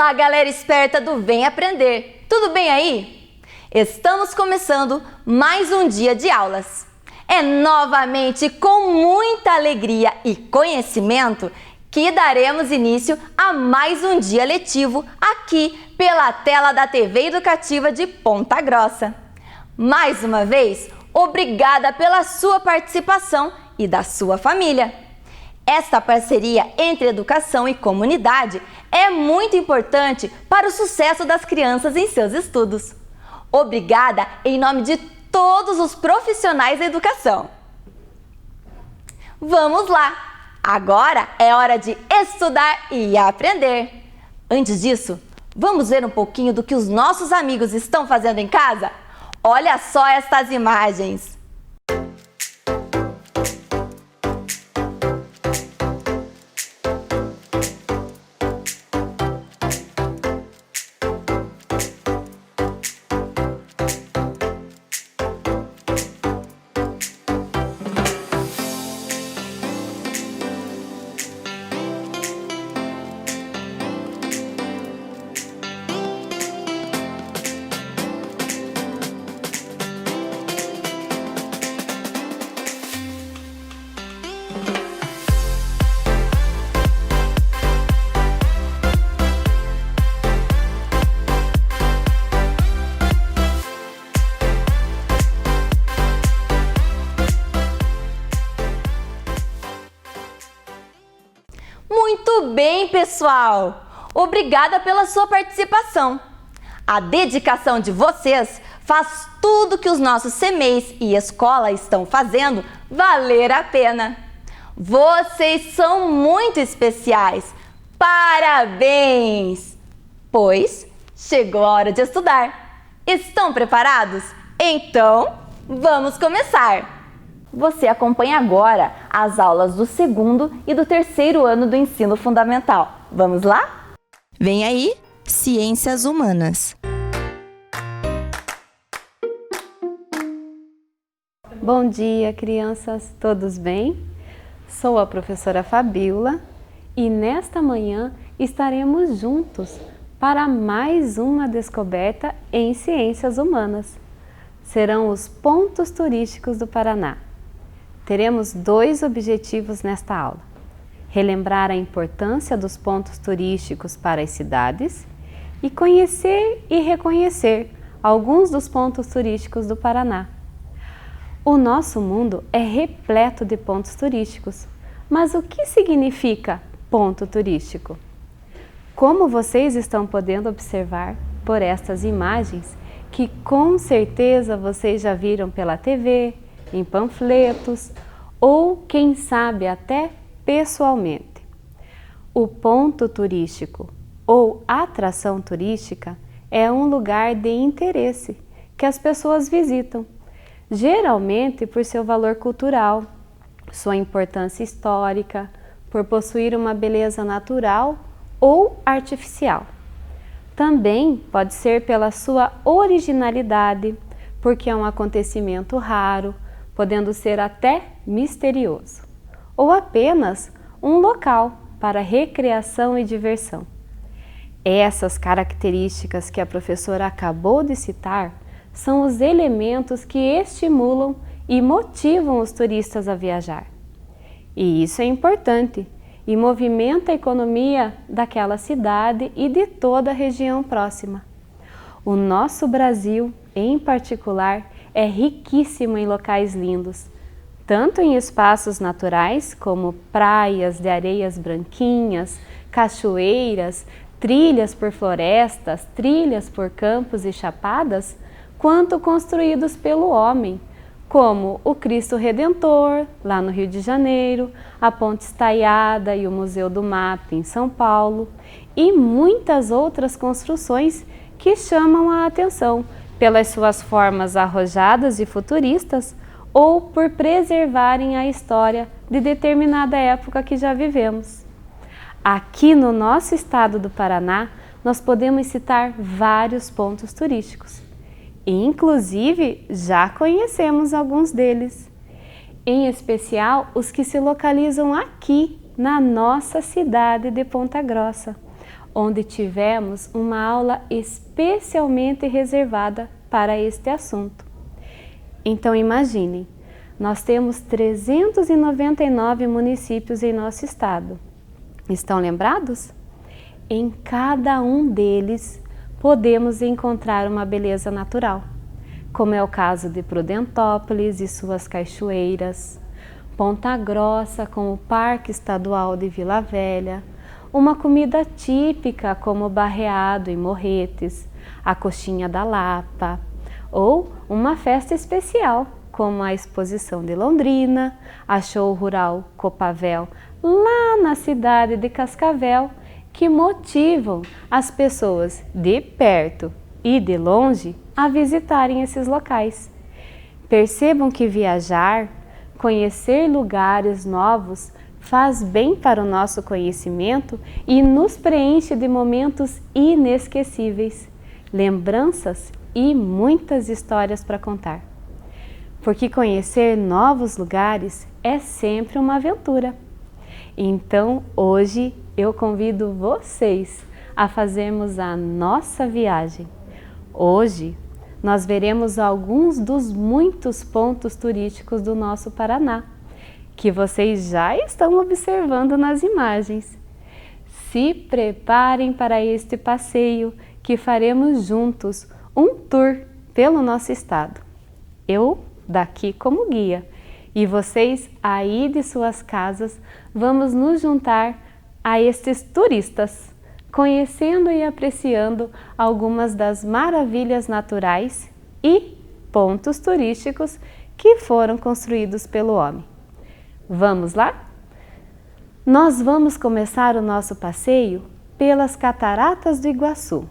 Olá, galera esperta do Vem Aprender! Tudo bem aí? Estamos começando mais um dia de aulas. É novamente com muita alegria e conhecimento que daremos início a mais um dia letivo aqui pela tela da TV Educativa de Ponta Grossa. Mais uma vez, obrigada pela sua participação e da sua família. Esta parceria entre educação e comunidade é muito importante para o sucesso das crianças em seus estudos. Obrigada em nome de todos os profissionais da educação. Vamos lá! Agora é hora de estudar e aprender. Antes disso, vamos ver um pouquinho do que os nossos amigos estão fazendo em casa? Olha só estas imagens! Muito bem, pessoal! Obrigada pela sua participação. A dedicação de vocês faz tudo que os nossos CMEIs e escola estão fazendo valer a pena. Vocês são muito especiais. Parabéns! Pois chegou a hora de estudar. Estão preparados? Então, vamos começar! Você acompanha agora as aulas do segundo e do terceiro ano do ensino fundamental. Vamos lá? Vem aí, Ciências Humanas. Bom dia, crianças, todos bem? Sou a professora Fabíola e nesta manhã estaremos juntos para mais uma descoberta em Ciências Humanas. Serão os pontos turísticos do Paraná. Teremos dois objetivos nesta aula: relembrar a importância dos pontos turísticos para as cidades e conhecer e reconhecer alguns dos pontos turísticos do Paraná. O nosso mundo é repleto de pontos turísticos, mas o que significa ponto turístico? Como vocês estão podendo observar por estas imagens, que com certeza vocês já viram pela TV, em panfletos ou, quem sabe, até pessoalmente. O ponto turístico ou atração turística é um lugar de interesse que as pessoas visitam, geralmente por seu valor cultural, sua importância histórica, por possuir uma beleza natural ou artificial. Também pode ser pela sua originalidade, porque é um acontecimento raro, podendo ser até misterioso, ou apenas um local para recreação e diversão. Essas características que a professora acabou de citar são os elementos que estimulam e motivam os turistas a viajar. E isso é importante e movimenta a economia daquela cidade e de toda a região próxima. O nosso Brasil, em particular, é riquíssimo em locais lindos, tanto em espaços naturais, como praias de areias branquinhas, cachoeiras, trilhas por florestas, trilhas por campos e chapadas, quanto construídos pelo homem, como o Cristo Redentor, lá no Rio de Janeiro, a Ponte Estaiada e o Museu do Mato, em São Paulo, e muitas outras construções que chamam a atenção pelas suas formas arrojadas e futuristas ou por preservarem a história de determinada época que já vivemos. Aqui no nosso estado do Paraná, nós podemos citar vários pontos turísticos. E, inclusive, já conhecemos alguns deles. Em especial, os que se localizam aqui, na nossa cidade de Ponta Grossa. onde tivemos uma aula especialmente reservada para este assunto. Então imaginem, nós temos 399 municípios em nosso estado. Estão lembrados? Em cada um deles podemos encontrar uma beleza natural, como é o caso de Prudentópolis e suas cachoeiras, Ponta Grossa com o Parque Estadual de Vila Velha, uma comida típica como o barreado e morretes, a coxinha da Lapa, ou uma festa especial como a Exposição de Londrina, a Show Rural Copavel lá na cidade de Cascavel, que motivam as pessoas de perto e de longe a visitarem esses locais. Percebam que viajar, conhecer lugares novos faz bem para o nosso conhecimento e nos preenche de momentos inesquecíveis, lembranças e muitas histórias para contar. Porque conhecer novos lugares é sempre uma aventura. Então, hoje eu convido vocês a fazermos a nossa viagem. Hoje, nós veremos alguns dos muitos pontos turísticos do nosso Paraná, que vocês já estão observando nas imagens. Se preparem para este passeio que faremos juntos um tour pelo nosso estado. Eu daqui como guia e vocês aí de suas casas vamos nos juntar a estes turistas, conhecendo e apreciando algumas das maravilhas naturais e pontos turísticos que foram construídos pelo homem. Vamos lá? Nós vamos começar o nosso passeio pelas Cataratas do Iguaçu.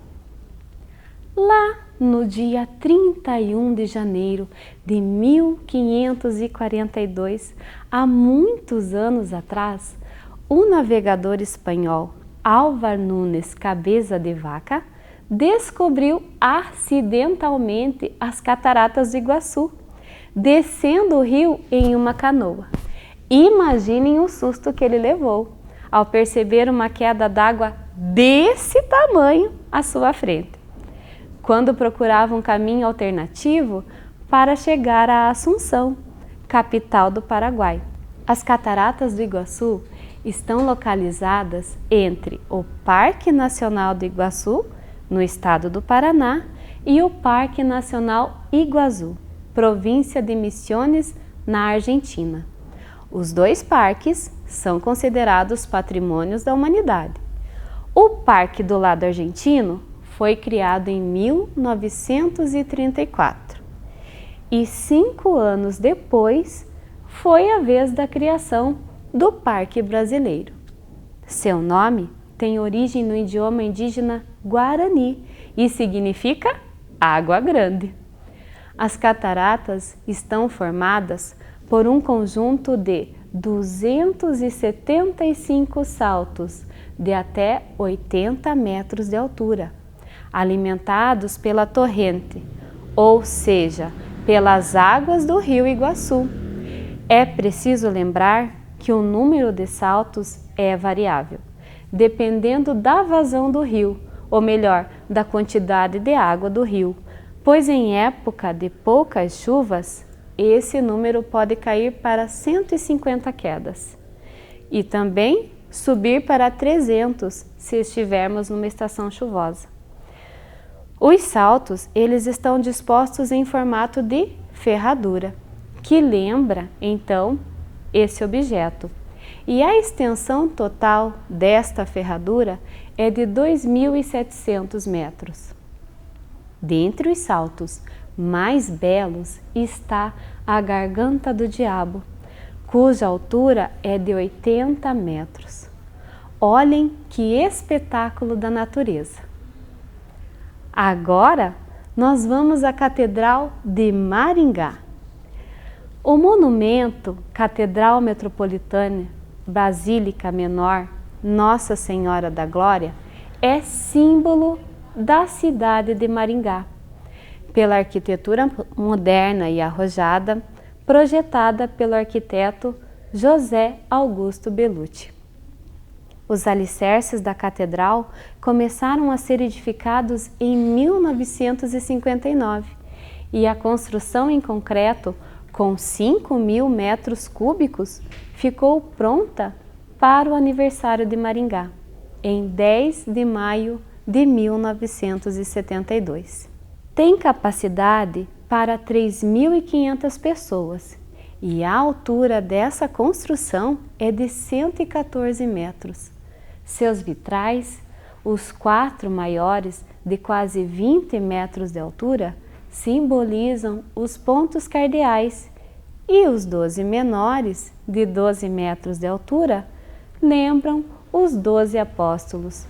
Lá no dia 31 de janeiro de 1542, há muitos anos atrás, o navegador espanhol Álvar Nunes Cabeça de Vaca descobriu acidentalmente as Cataratas do Iguaçu, descendo o rio em uma canoa. Imaginem o susto que ele levou ao perceber uma queda d'água desse tamanho à sua frente, quando procurava um caminho alternativo para chegar a Assunção, capital do Paraguai. As Cataratas do Iguaçu estão localizadas entre o Parque Nacional do Iguaçu, no estado do Paraná, e o Parque Nacional Iguaçu, província de Misiones, na Argentina. Os dois parques são considerados patrimônios da humanidade. O parque do lado argentino foi criado em 1934 e 5 anos depois foi a vez da criação do Parque Brasileiro. Seu nome tem origem no idioma indígena Guarani e significa água grande. As cataratas estão formadas por um conjunto de 275 saltos de até 80 metros de altura, alimentados pela torrente, ou seja, pelas águas do rio Iguaçu. É preciso lembrar que o número de saltos é variável, dependendo da vazão do rio, ou melhor, da quantidade de água do rio, pois em época de poucas chuvas, esse número pode cair para 150 quedas e também subir para 300 se estivermos numa estação chuvosa. Os saltos, eles estão dispostos em formato de ferradura, que lembra, então, esse objeto. E a extensão total desta ferradura é de 2.700 metros. Dentre os saltos mais belos está a Garganta do Diabo, cuja altura é de 80 metros. Olhem que espetáculo da natureza! Agora nós vamos à Catedral de Maringá. O monumento Catedral Metropolitana Basílica Menor Nossa Senhora da Glória é símbolo da cidade de Maringá, pela arquitetura moderna e arrojada, projetada pelo arquiteto José Augusto Bellucci. Os alicerces da catedral começaram a ser edificados em 1959 e a construção em concreto, com 5.000 metros cúbicos, ficou pronta para o aniversário de Maringá, em 10 de maio de 1972. Tem capacidade para 3.500 pessoas e a altura dessa construção é de 114 metros. Seus vitrais, os 4 maiores de quase 20 metros de altura, simbolizam os pontos cardeais e os 12 menores, de 12 metros de altura, lembram os 12 apóstolos,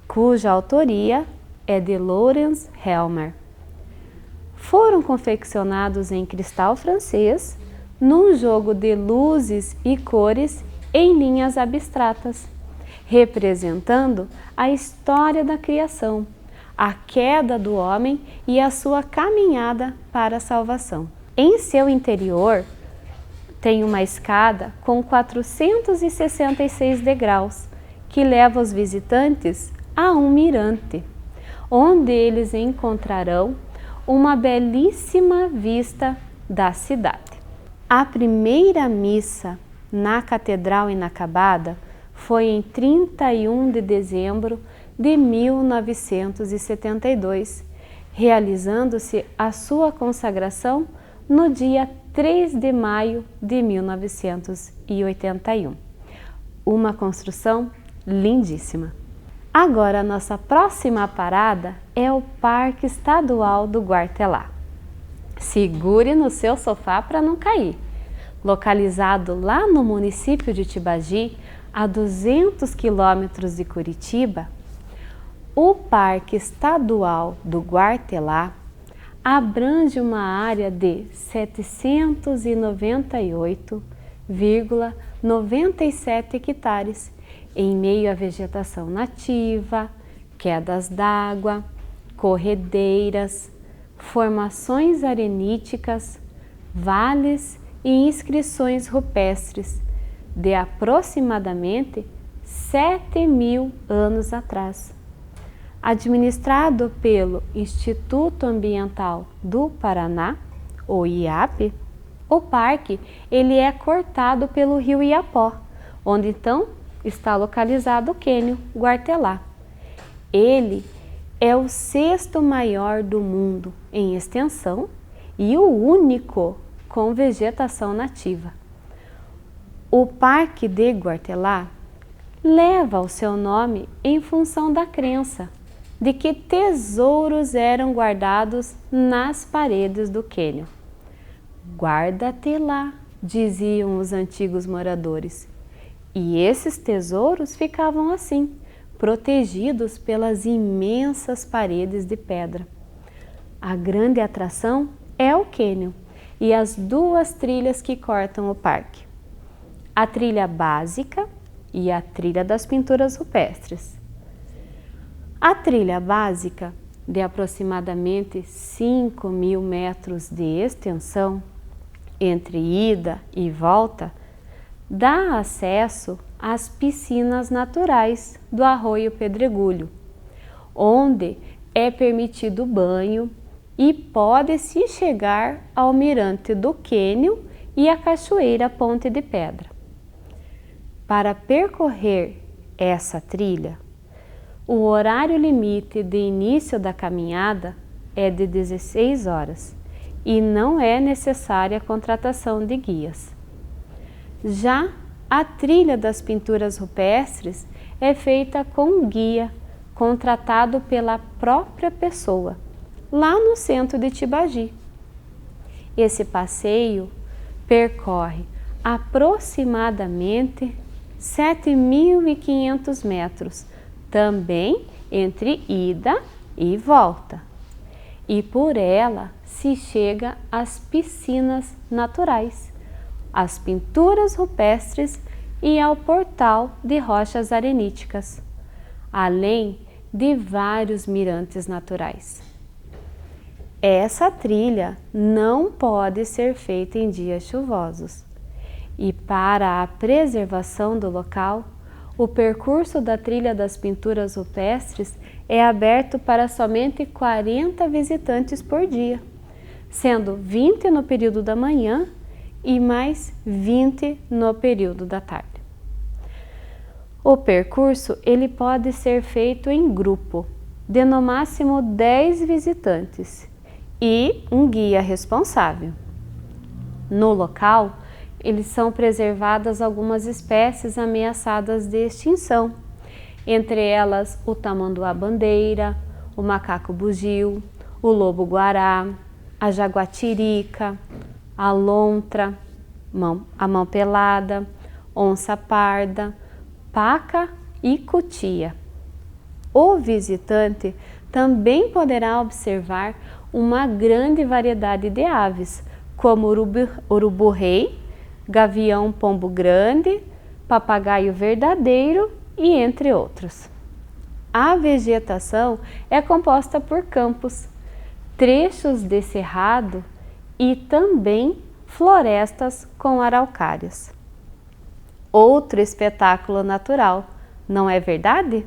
cuja autoria é de Lorenz Helmer. Foram confeccionados em cristal francês, num jogo de luzes e cores em linhas abstratas, representando a história da criação, a queda do homem e a sua caminhada para a salvação. Em seu interior, tem uma escada com 466 degraus, que leva os visitantes a um mirante, onde eles encontrarão uma belíssima vista da cidade. A primeira missa na Catedral Inacabada foi em 31 de dezembro de 1972, realizando-se a sua consagração no dia 3 de maio de 1981. Uma construção lindíssima. Agora, a nossa próxima parada é o Parque Estadual do Guartelá. Segure no seu sofá para não cair. Localizado lá no município de Tibagi, a 200 quilômetros de Curitiba, o Parque Estadual do Guartelá abrange uma área de 798,97 hectares, em meio à vegetação nativa, quedas d'água, corredeiras, formações areníticas, vales e inscrições rupestres de aproximadamente 7.000 anos atrás. Administrado pelo Instituto Ambiental do Paraná, o IAP, o parque ele é cortado pelo rio Iapó, onde então está localizado o Cânion Guartelá. Ele é o 6º maior do mundo em extensão e o único com vegetação nativa. O Parque de Guartelá leva o seu nome em função da crença de que tesouros eram guardados nas paredes do cânion. Guarda-te lá, diziam os antigos moradores. E esses tesouros ficavam assim, protegidos pelas imensas paredes de pedra. A grande atração é o cânion e as 2 trilhas que cortam o parque. A trilha básica e a trilha das pinturas rupestres. A trilha básica, de aproximadamente 5.000 metros de extensão, entre ida e volta, dá acesso às piscinas naturais do Arroio Pedregulho, onde é permitido banho e pode-se chegar ao mirante do cânion e à cachoeira Ponte de Pedra. Para percorrer essa trilha, o horário limite de início da caminhada é de 16 horas e não é necessária a contratação de guias. Já a trilha das pinturas rupestres é feita com um guia contratado pela própria pessoa, lá no centro de Tibagi. Esse passeio percorre aproximadamente 7.500 metros, também entre ida e volta. E por ela se chega às piscinas naturais, às pinturas rupestres e ao portal de rochas areníticas, além de vários mirantes naturais. Essa trilha não pode ser feita em dias chuvosos e para a preservação do local, o percurso da trilha das pinturas rupestres é aberto para somente 40 visitantes por dia, sendo 20 no período da manhã e mais 20 no período da tarde. O percurso ele pode ser feito em grupo, de no máximo 10 visitantes e um guia responsável. No local, eles são preservadas algumas espécies ameaçadas de extinção, entre elas o tamanduá-bandeira, o macaco bugio, o lobo-guará, a jaguatirica, a lontra, a mão-pelada, onça-parda, paca e cutia. O visitante também poderá observar uma grande variedade de aves, como urubu-rei, gavião-pombo-grande, papagaio verdadeiro e entre outros. A vegetação é composta por campos, trechos de cerrado e também florestas com araucárias. Outro espetáculo natural, não é verdade?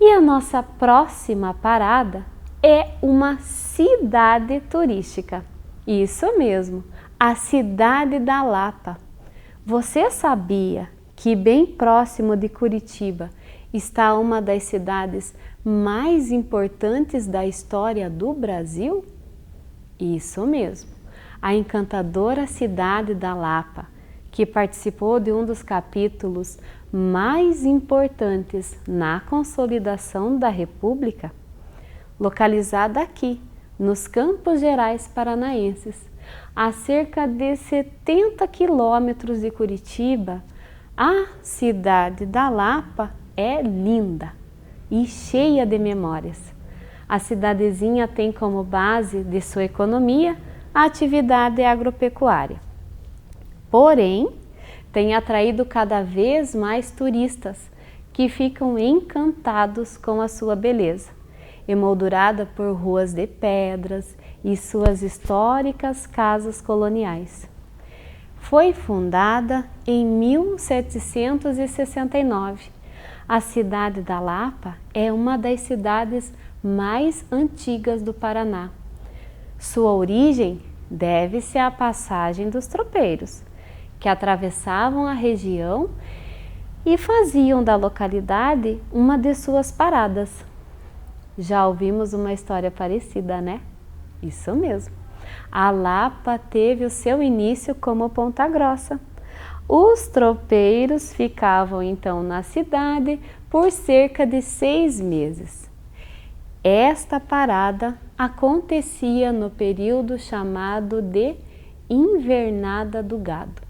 E a nossa próxima parada é uma cidade turística. Isso mesmo, a cidade da Lapa. Você sabia que bem próximo de Curitiba está uma das cidades mais importantes da história do Brasil? Isso mesmo, a encantadora cidade da Lapa, que participou de um dos capítulos mais importantes na consolidação da República, localizada aqui, nos Campos Gerais paranaenses, a cerca de 70 quilômetros de Curitiba. A cidade da Lapa é linda e cheia de memórias. A cidadezinha tem como base de sua economia a atividade agropecuária. Porém, tem atraído cada vez mais turistas que ficam encantados com a sua beleza, emoldurada por ruas de pedras e suas históricas casas coloniais. Foi fundada em 1769. A cidade da Lapa é uma das cidades mais antigas do Paraná. Sua origem deve-se à passagem dos tropeiros, que atravessavam a região e faziam da localidade uma de suas paradas. Já ouvimos uma história parecida, né? Isso mesmo. A Lapa teve o seu início como Ponta Grossa. Os tropeiros ficavam então na cidade por cerca de 6 meses. Esta parada acontecia no período chamado de invernada do gado,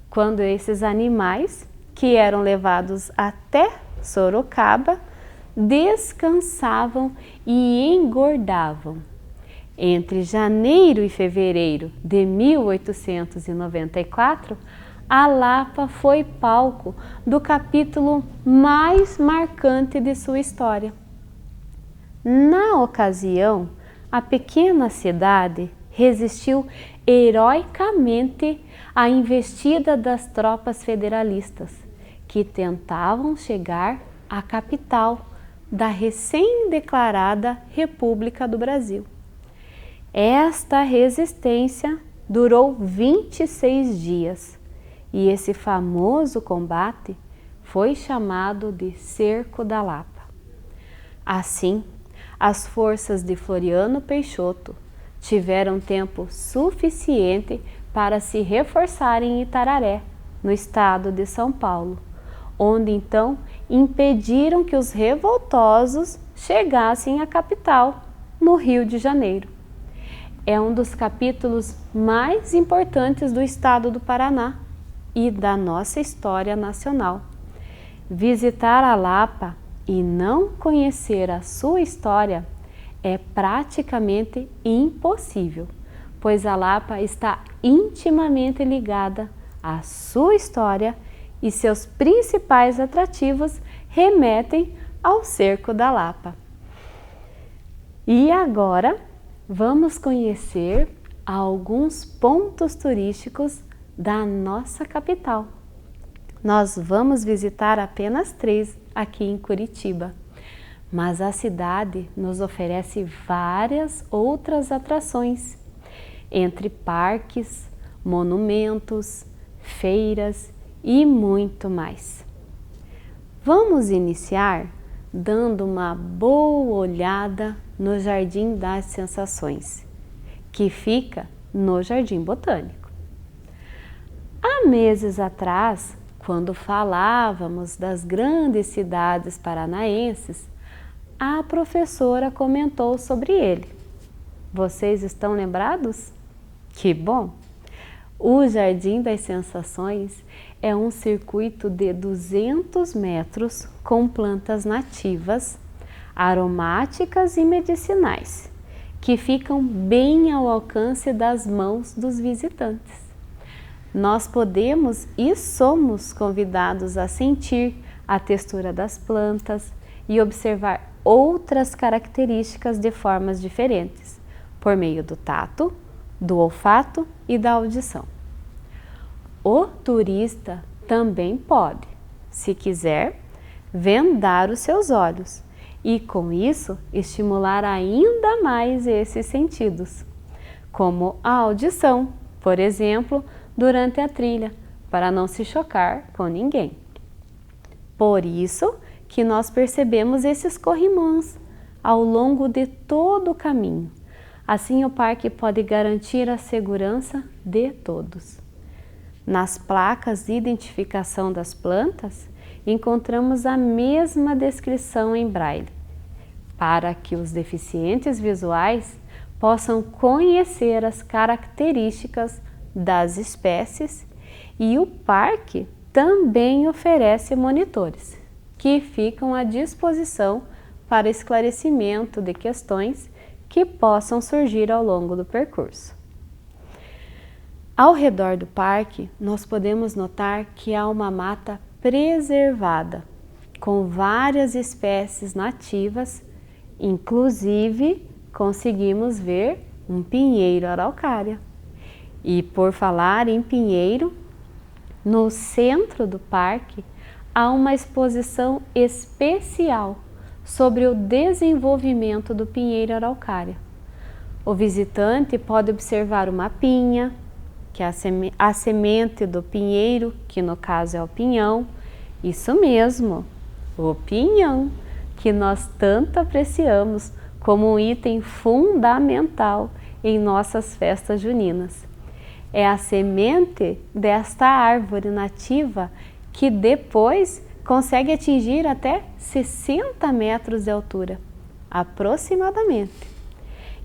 quando esses animais, que eram levados até Sorocaba, descansavam e engordavam. Entre janeiro e fevereiro de 1894, a Lapa foi palco do capítulo mais marcante de sua história. Na ocasião, a pequena cidade resistiu heroicamente à investida das tropas federalistas, que tentavam chegar à capital da recém-declarada República do Brasil. Esta resistência durou 26 dias e esse famoso combate foi chamado de Cerco da Lapa. Assim, as forças de Floriano Peixoto tiveram tempo suficiente para se reforçarem em Itararé, no estado de São Paulo, onde então impediram que os revoltosos chegassem à capital, no Rio de Janeiro. É um dos capítulos mais importantes do estado do Paraná e da nossa história nacional. Visitar a Lapa e não conhecer a sua história é praticamente impossível, pois a Lapa está intimamente ligada à sua história e seus principais atrativos remetem ao Cerco da Lapa. E agora vamos conhecer alguns pontos turísticos da nossa capital. nós vamos visitar apenas 3 aqui em Curitiba. Mas a cidade nos oferece várias outras atrações, entre parques, monumentos, feiras e muito mais. Vamos iniciar dando uma boa olhada no Jardim das Sensações, que fica no Jardim Botânico. Há meses atrás, quando falávamos das grandes cidades paranaenses, a professora comentou sobre ele. Vocês estão lembrados? Que bom! O Jardim das Sensações é um circuito de 200 metros com plantas nativas, aromáticas e medicinais, que ficam bem ao alcance das mãos dos visitantes. Nós podemos e somos convidados a sentir a textura das plantas e observar outras características de formas diferentes, por meio do tato, do olfato e da audição. O turista também pode, se quiser, vendar os seus olhos e, com isso, estimular ainda mais esses sentidos, como a audição, por exemplo, durante a trilha, para não se chocar com ninguém. Por isso que nós percebemos esses corrimãos ao longo de todo o caminho. Assim, o parque pode garantir a segurança de todos. Nas placas de identificação das plantas, encontramos a mesma descrição em braille, para que os deficientes visuais possam conhecer as características das espécies, e o parque também oferece monitores, que ficam à disposição para esclarecimento de questões que possam surgir ao longo do percurso. Ao redor do parque, nós podemos notar que há uma mata preservada, com várias espécies nativas, inclusive conseguimos ver um pinheiro araucária. E por falar em pinheiro, no centro do parque há uma exposição especial sobre o desenvolvimento do pinheiro araucária. O visitante pode observar uma pinha, que é a semente do pinheiro, que no caso é o pinhão. Isso mesmo, o pinhão, que nós tanto apreciamos como um item fundamental em nossas festas juninas. É a semente desta árvore nativa que depois consegue atingir até 60 metros de altura, aproximadamente.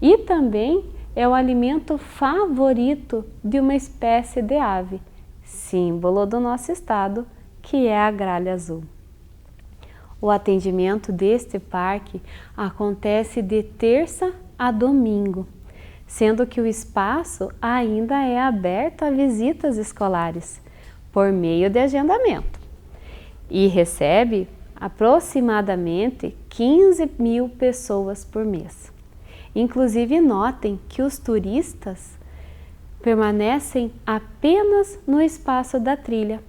E também é o alimento favorito de uma espécie de ave, símbolo do nosso estado, que é a gralha azul. O atendimento deste parque acontece de terça a domingo, sendo que o espaço ainda é aberto a visitas escolares, por meio de agendamento, e recebe aproximadamente 15.000 pessoas por mês. Inclusive, notem que os turistas permanecem apenas no espaço da trilha.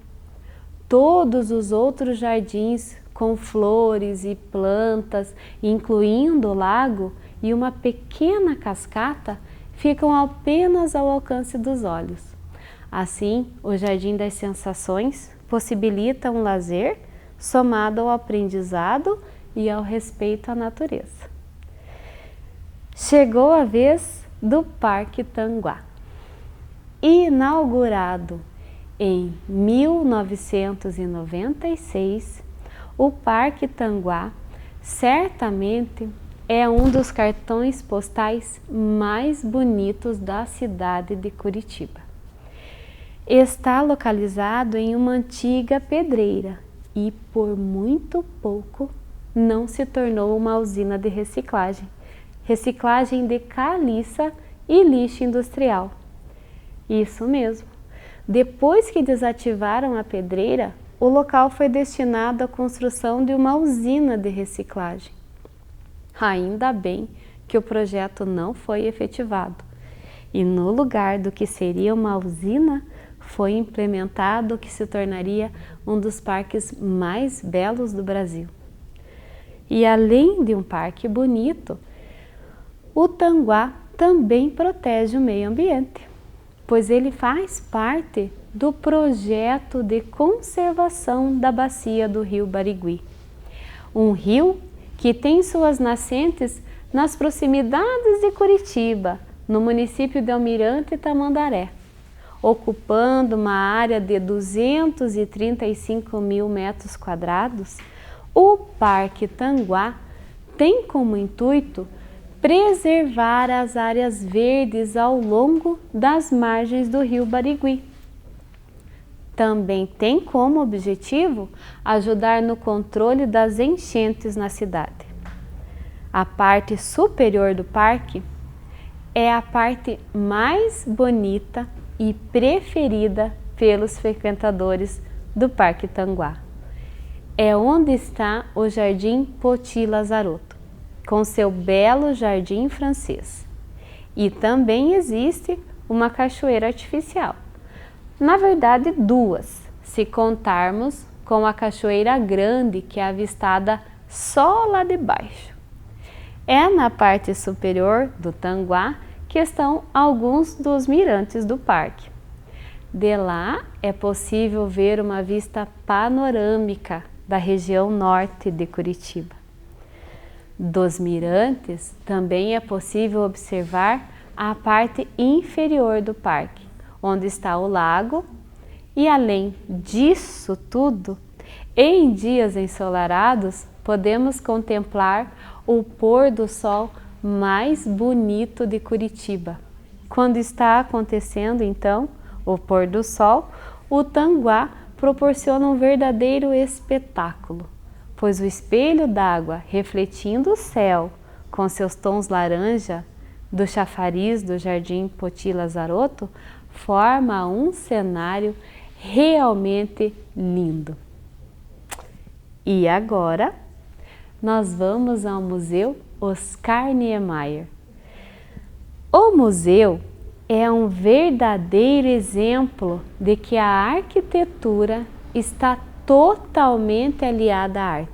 Todos os outros jardins com flores e plantas, incluindo o lago e uma pequena cascata, ficam apenas ao alcance dos olhos. Assim, o Jardim das Sensações possibilita um lazer somado ao aprendizado e ao respeito à natureza. Chegou a vez do Parque Tanguá. Inaugurado em 1996, o Parque Tanguá certamente é um dos cartões postais mais bonitos da cidade de Curitiba. Está localizado em uma antiga pedreira e, por muito pouco, não se tornou uma usina de reciclagem de caliça e lixo industrial. Isso mesmo. Depois que desativaram a pedreira, o local foi destinado à construção de uma usina de reciclagem. Ainda bem que o projeto não foi efetivado, e no lugar do que seria uma usina, foi implementado o que se tornaria um dos parques mais belos do Brasil. E além de um parque bonito, o Tanguá também protege o meio ambiente, pois ele faz parte do projeto de conservação da bacia do Rio Barigui. Um rio que tem suas nascentes nas proximidades de Curitiba, no município de Almirante Tamandaré, ocupando uma área de 235 mil metros quadrados. O Parque Tanguá tem como intuito preservar as áreas verdes ao longo das margens do Rio Barigui. Também tem como objetivo ajudar no controle das enchentes na cidade. A parte superior do parque é a parte mais bonita e preferida pelos frequentadores do Parque Tanguá. É onde está o Jardim Poti Lazaroto, com seu belo jardim francês. E também existe uma cachoeira artificial. Na verdade, duas, se contarmos com a Cachoeira Grande, que é avistada só lá de baixo. É na parte superior do Tanguá que estão alguns dos mirantes do parque. De lá é possível ver uma vista panorâmica da região norte de Curitiba. Dos mirantes também é possível observar a parte inferior do parque, onde está o lago, e além disso tudo, em dias ensolarados, podemos contemplar o pôr do sol mais bonito de Curitiba. Quando está acontecendo, então, o pôr do sol, o Tanguá proporciona um verdadeiro espetáculo, pois o espelho d'água refletindo o céu com seus tons laranja do chafariz do Jardim Poti Lazaroto forma um cenário realmente lindo. E agora nós vamos ao Museu Oscar Niemeyer. O museu é um verdadeiro exemplo de que a arquitetura está totalmente aliada à arte.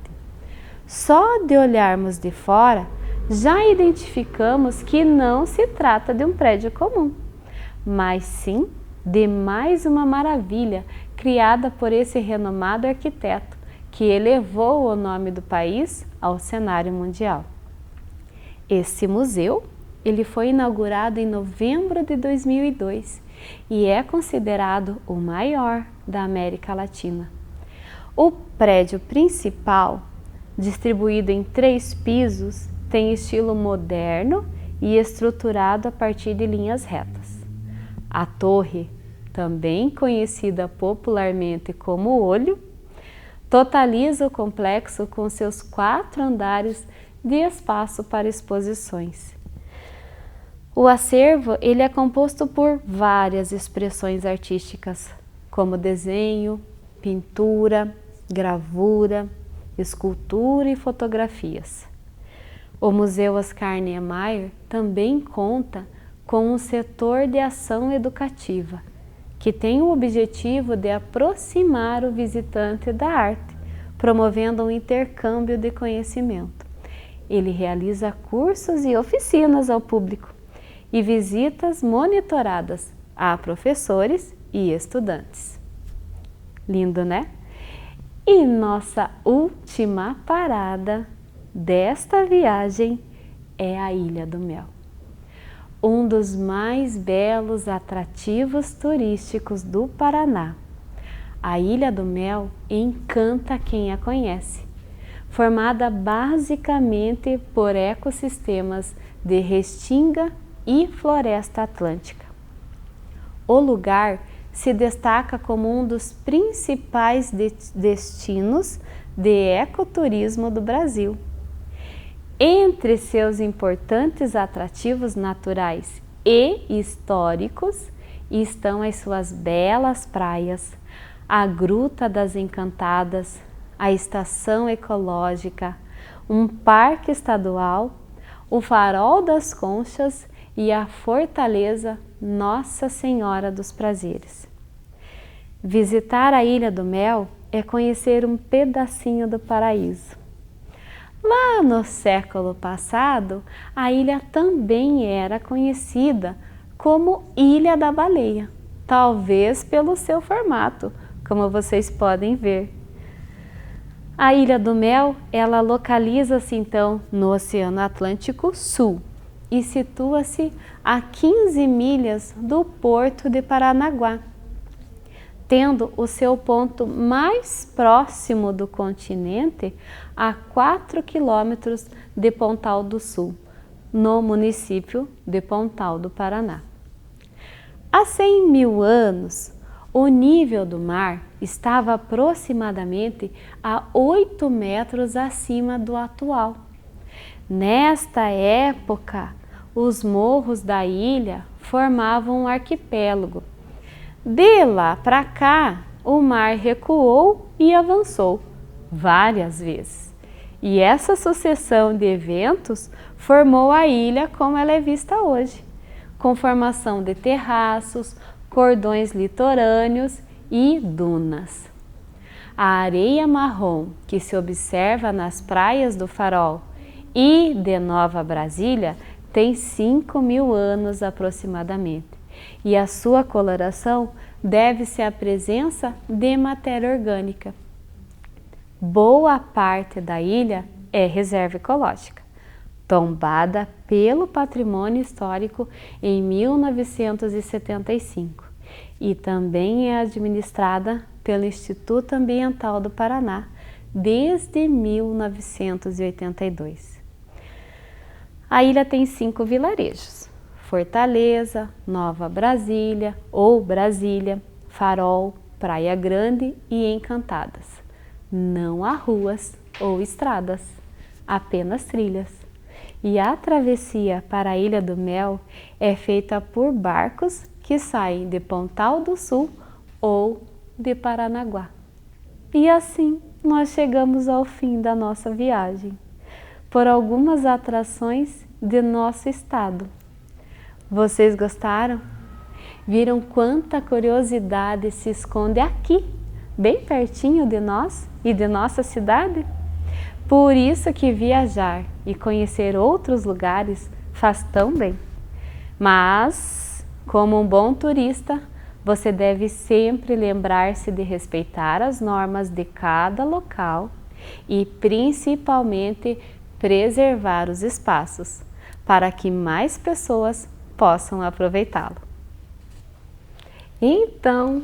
Só de olharmos de fora, já identificamos que não se trata de um prédio comum, mas sim de mais uma maravilha criada por esse renomado arquiteto que elevou o nome do país ao cenário mundial. Esse museu ele foi inaugurado em novembro de 2002 e é considerado o maior da América Latina. O prédio principal, distribuído em 3 pisos, tem estilo moderno e estruturado a partir de linhas retas. A torre, também conhecida popularmente como Olho, totaliza o complexo com seus 4 andares de espaço para exposições. O acervo ele é composto por várias expressões artísticas, como desenho, pintura, gravura, escultura e fotografias. O Museu Oscar Niemeyer também conta com um setor de ação educativa, que tem o objetivo de aproximar o visitante da arte, promovendo um intercâmbio de conhecimento. Ele realiza cursos e oficinas ao público e visitas monitoradas a professores e estudantes. Lindo, né? E nossa última parada desta viagem é a Ilha do Mel, um dos mais belos atrativos turísticos do Paraná. A Ilha do Mel encanta quem a conhece, formada basicamente por ecossistemas de restinga e floresta atlântica. O lugar se destaca como um dos principais destinos de ecoturismo do Brasil. Entre seus importantes atrativos naturais e históricos estão as suas belas praias, a Gruta das Encantadas, a Estação Ecológica, um parque estadual, o Farol das Conchas e a Fortaleza Nossa Senhora dos Prazeres. Visitar a Ilha do Mel é conhecer um pedacinho do paraíso. Lá no século passado, a ilha também era conhecida como Ilha da Baleia, talvez pelo seu formato, como vocês podem ver. A Ilha do Mel, ela localiza-se então no Oceano Atlântico Sul e situa-se a 15 milhas do Porto de Paranaguá, tendo o seu ponto mais próximo do continente a 4 quilômetros de Pontal do Sul, no município de Pontal do Paraná. Há 100 mil anos, o nível do mar estava aproximadamente a 8 metros acima do atual. Nesta época, os morros da ilha formavam um arquipélago. De lá para cá, o mar recuou e avançou várias vezes. E essa sucessão de eventos formou a ilha como ela é vista hoje, com formação de terraços, cordões litorâneos e dunas. A areia marrom que se observa nas praias do Farol e de Nova Brasília tem 5 mil anos aproximadamente. E a sua coloração deve-se à presença de matéria orgânica. Boa parte da ilha é reserva ecológica, tombada pelo Patrimônio Histórico em 1975 e também é administrada pelo Instituto Ambiental do Paraná desde 1982. A ilha tem 5 vilarejos: Fortaleza, Nova Brasília ou Brasília, Farol, Praia Grande e Encantadas. Não há ruas ou estradas, apenas trilhas. E a travessia para a Ilha do Mel é feita por barcos que saem de Pontal do Sul ou de Paranaguá. E assim nós chegamos ao fim da nossa viagem, por algumas atrações de nosso estado. Vocês gostaram? Viram quanta curiosidade se esconde aqui, bem pertinho de nós e de nossa cidade? Por isso que viajar e conhecer outros lugares faz tão bem. Mas, como um bom turista, você deve sempre lembrar-se de respeitar as normas de cada local e, principalmente, preservar os espaços para que mais pessoas possam aproveitá-lo. Então,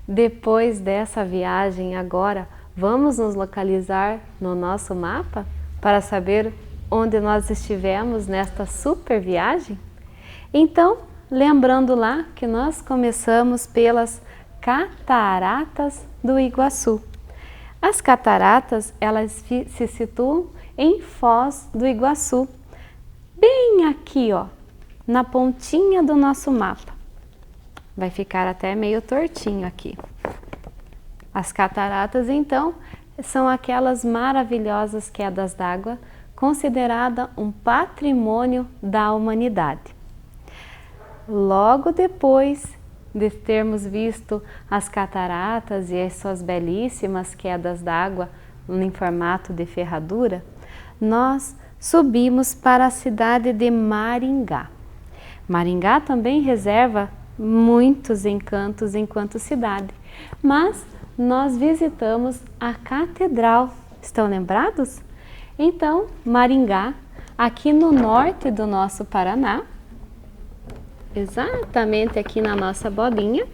depois dessa viagem agora, vamos nos localizar no nosso mapa para saber onde nós estivemos nesta super viagem? Então, lembrando lá que nós começamos pelas Cataratas do Iguaçu. As cataratas, elas se situam em Foz do Iguaçu, bem aqui, ó, na pontinha do nosso mapa. Vai ficar até meio tortinho aqui. As cataratas, então, são aquelas maravilhosas quedas d'água, considerada um patrimônio da humanidade. Logo depois de termos visto as cataratas e as suas belíssimas quedas d'água em formato de ferradura, nós subimos para a cidade de Maringá. Maringá também reserva muitos encantos enquanto cidade, mas nós visitamos a Catedral. Estão lembrados? Então, Maringá, aqui no norte do nosso Paraná, exatamente aqui na nossa bolinha.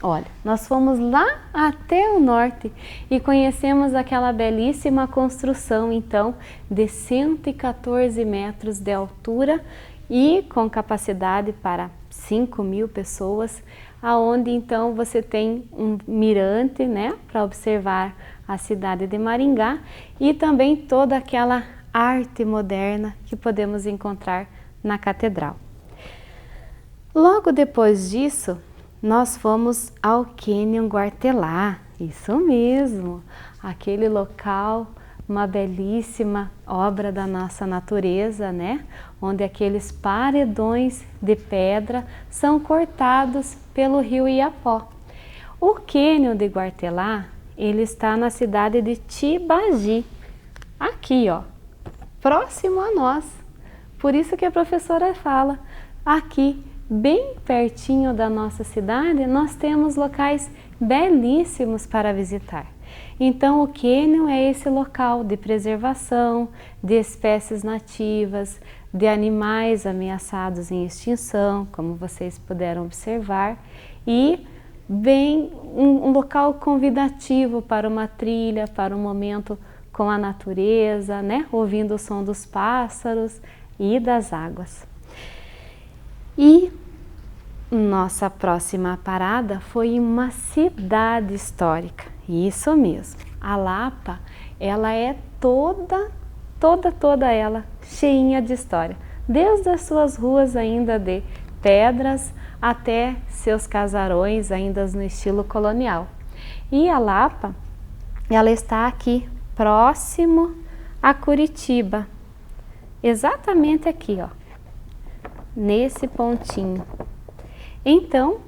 Olha, nós fomos lá até o norte e conhecemos aquela belíssima construção, então, de 114 metros de altura e com capacidade para 5 mil pessoas, aonde então você tem um mirante, né, para observar a cidade de Maringá e também toda aquela arte moderna que podemos encontrar na catedral. Logo depois disso, nós fomos ao Cânion Guartelá, isso mesmo, aquele local, uma belíssima obra da nossa natureza, né? Onde aqueles paredões de pedra são cortados pelo rio Iapó. O cânion de Guartelá, ele está na cidade de Tibagi, aqui ó, próximo a nós. Por isso que a professora fala, aqui bem pertinho da nossa cidade, nós temos locais belíssimos para visitar. Então o cânion é esse local de preservação de espécies nativas, de animais ameaçados em extinção, como vocês puderam observar, e bem um local convidativo para uma trilha, para um momento com a natureza, né? Ouvindo o som dos pássaros e das águas. E nossa próxima parada foi em uma cidade histórica. Isso mesmo, a Lapa, ela é toda ela cheinha de história, desde as suas ruas ainda de pedras até seus casarões ainda no estilo colonial. E a Lapa, ela está aqui próximo a Curitiba, exatamente aqui, ó, nesse pontinho. Então,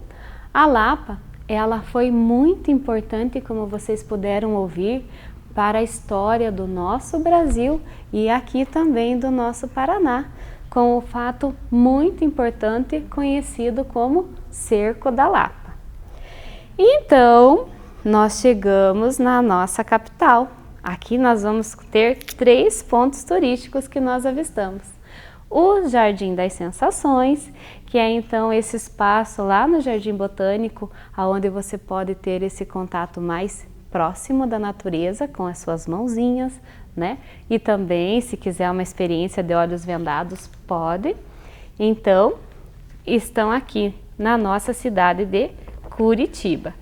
a Lapa, ela foi muito importante, como vocês puderam ouvir, para a história do nosso Brasil e aqui também do nosso Paraná, com o fato muito importante conhecido como Cerco da Lapa. Então, nós chegamos na nossa capital. Aqui nós vamos ter 3 pontos turísticos que nós avistamos. O Jardim das Sensações, que é então esse espaço lá no Jardim Botânico, onde você pode ter esse contato mais próximo da natureza com as suas mãozinhas, né? E também, se quiser uma experiência de olhos vendados, pode. Então, estão aqui na nossa cidade de Curitiba,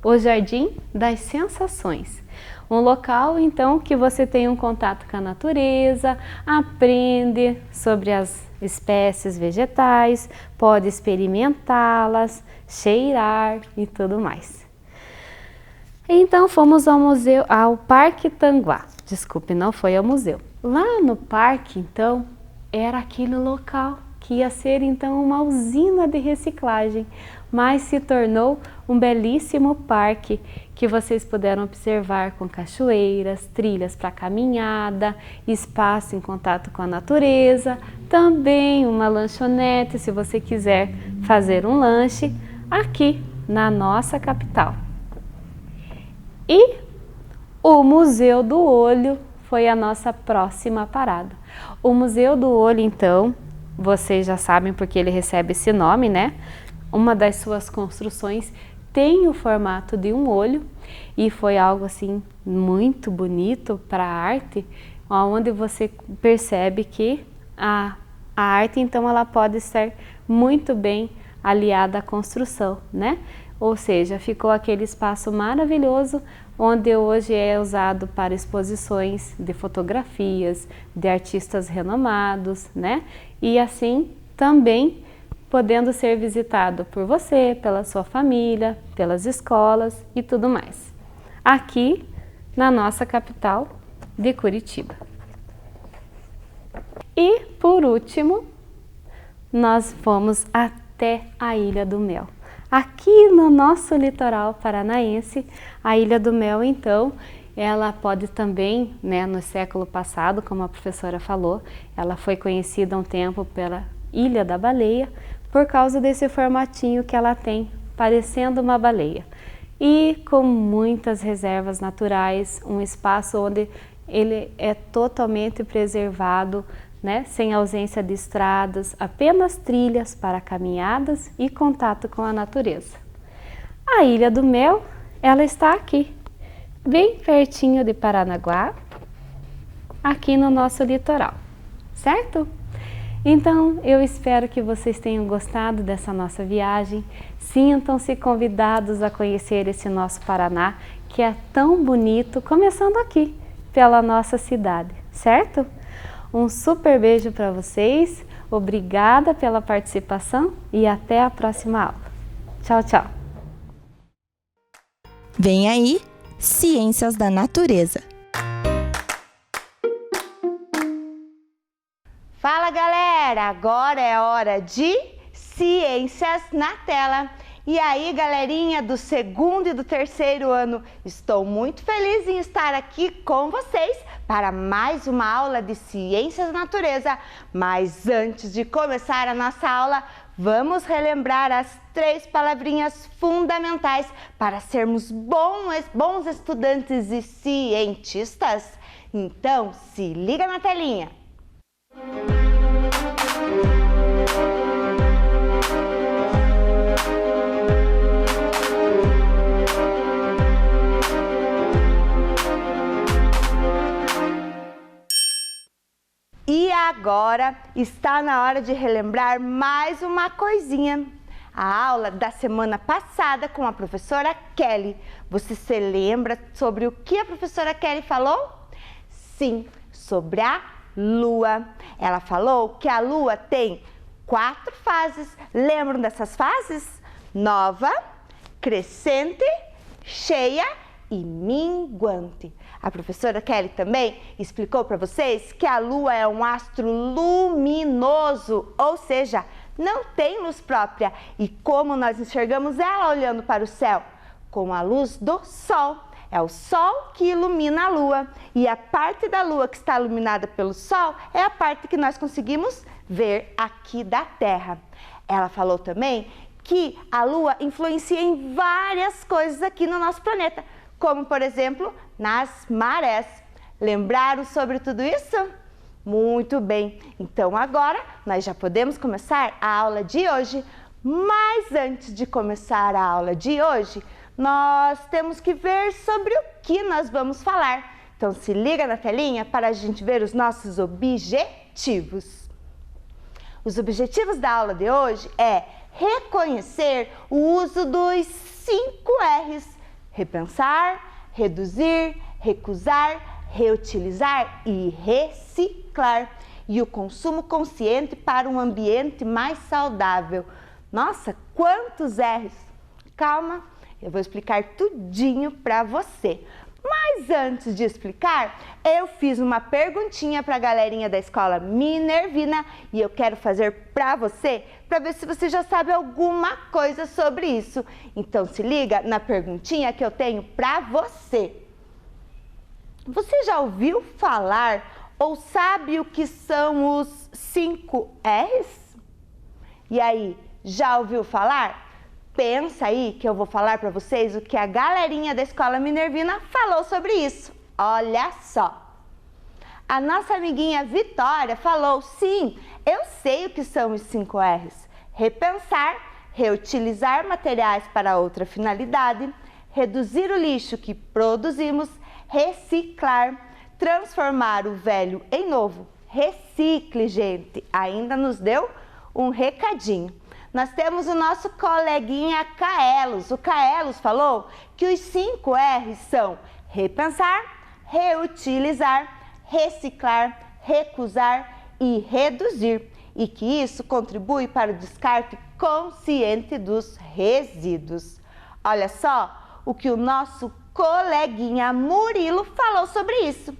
o Jardim das Sensações. Um local, então, que você tem um contato com a natureza, aprende sobre as espécies vegetais, pode experimentá-las, cheirar e tudo mais. Então, fomos ao Parque Tanguá. Desculpe, não foi ao museu. Lá no parque, então, era aquele local que ia ser, então, uma usina de reciclagem, mas se tornou um belíssimo parque que vocês puderam observar com cachoeiras, trilhas para caminhada, espaço em contato com a natureza, também uma lanchonete, se você quiser fazer um lanche, aqui na nossa capital. E o Museu do Olho foi a nossa próxima parada. O Museu do Olho, então, vocês já sabem porque ele recebe esse nome, né? Uma das suas construções tem o formato de um olho e foi algo assim muito bonito para a arte, onde você percebe que a arte, então, ela pode ser muito bem aliada à construção, né? Ou seja, ficou aquele espaço maravilhoso onde hoje é usado para exposições de fotografias de artistas renomados, né? E assim também podendo ser visitado por você, pela sua família, pelas escolas e tudo mais. Aqui na nossa capital de Curitiba. E por último, nós fomos até a Ilha do Mel. Aqui no nosso litoral paranaense, a Ilha do Mel, então, ela pode também, né, no século passado, como a professora falou, ela foi conhecida há um tempo pela Ilha da Baleia, por causa desse formatinho que ela tem, parecendo uma baleia. E com muitas reservas naturais, um espaço onde ele é totalmente preservado, né, sem ausência de estradas, apenas trilhas para caminhadas e contato com a natureza. A Ilha do Mel, ela está aqui, bem pertinho de Paranaguá, aqui no nosso litoral, certo? Então, eu espero que vocês tenham gostado dessa nossa viagem, sintam-se convidados a conhecer esse nosso Paraná, que é tão bonito, começando aqui, pela nossa cidade, certo? Um super beijo para vocês, obrigada pela participação e até a próxima aula. Tchau, tchau! Vem aí, Ciências da Natureza. Fala galera, agora é hora de Ciências na Tela. E aí, galerinha do segundo e do terceiro ano, estou muito feliz em estar aqui com vocês para mais uma aula de Ciências da Natureza. Mas antes de começar a nossa aula, vamos relembrar as 3 palavrinhas fundamentais para sermos bons estudantes e cientistas. Então, se liga na telinha! E agora está na hora de relembrar mais uma coisinha. A aula da semana passada com a professora Kelly. Você se lembra sobre o que a professora Kelly falou? Sim, sobre a Lua. Ela falou que a Lua tem 4 fases. Lembram dessas fases? Nova, crescente, cheia e minguante. A professora Kelly também explicou para vocês que a Lua é um astro luminoso, ou seja, não tem luz própria. E como nós enxergamos ela olhando para o céu? Com a luz do Sol. É o Sol que ilumina a Lua. E a parte da Lua que está iluminada pelo Sol é a parte que nós conseguimos ver aqui da Terra. Ela falou também que a Lua influencia em várias coisas aqui no nosso planeta, como, por exemplo, nas marés. Lembraram sobre tudo isso? Muito bem! Então agora nós já podemos começar a aula de hoje. Mas antes de começar a aula de hoje, nós temos que ver sobre o que nós vamos falar. Então se liga na telinha para a gente ver os nossos objetivos. Os objetivos da aula de hoje é reconhecer o uso dos 5 R's. Repensar, reduzir, recusar, reutilizar e reciclar. E o consumo consciente para um ambiente mais saudável. Nossa, quantos R's! Calma, eu vou explicar tudinho para você. Mas antes de explicar, eu fiz uma perguntinha para a galerinha da escola Minervina e eu quero fazer para você, para ver se você já sabe alguma coisa sobre isso. Então se liga na perguntinha que eu tenho para você. Você já ouviu falar ou sabe o que são os 5 R's? E aí, já ouviu falar? Pensa aí que eu vou falar para vocês o que a galerinha da escola Minervina falou sobre isso. Olha só! A nossa amiguinha Vitória falou: sim, eu sei o que são os 5 R's. Repensar, reutilizar materiais para outra finalidade, reduzir o lixo que produzimos, reciclar, transformar o velho em novo. Recicle, gente! Ainda nos deu um recadinho. Nós temos o nosso coleguinha Kaelos. O Kaelos falou que os 5 R's são repensar, reutilizar, reciclar, recusar e reduzir. E que isso contribui para o descarte consciente dos resíduos. Olha só o que o nosso coleguinha Murilo falou sobre isso.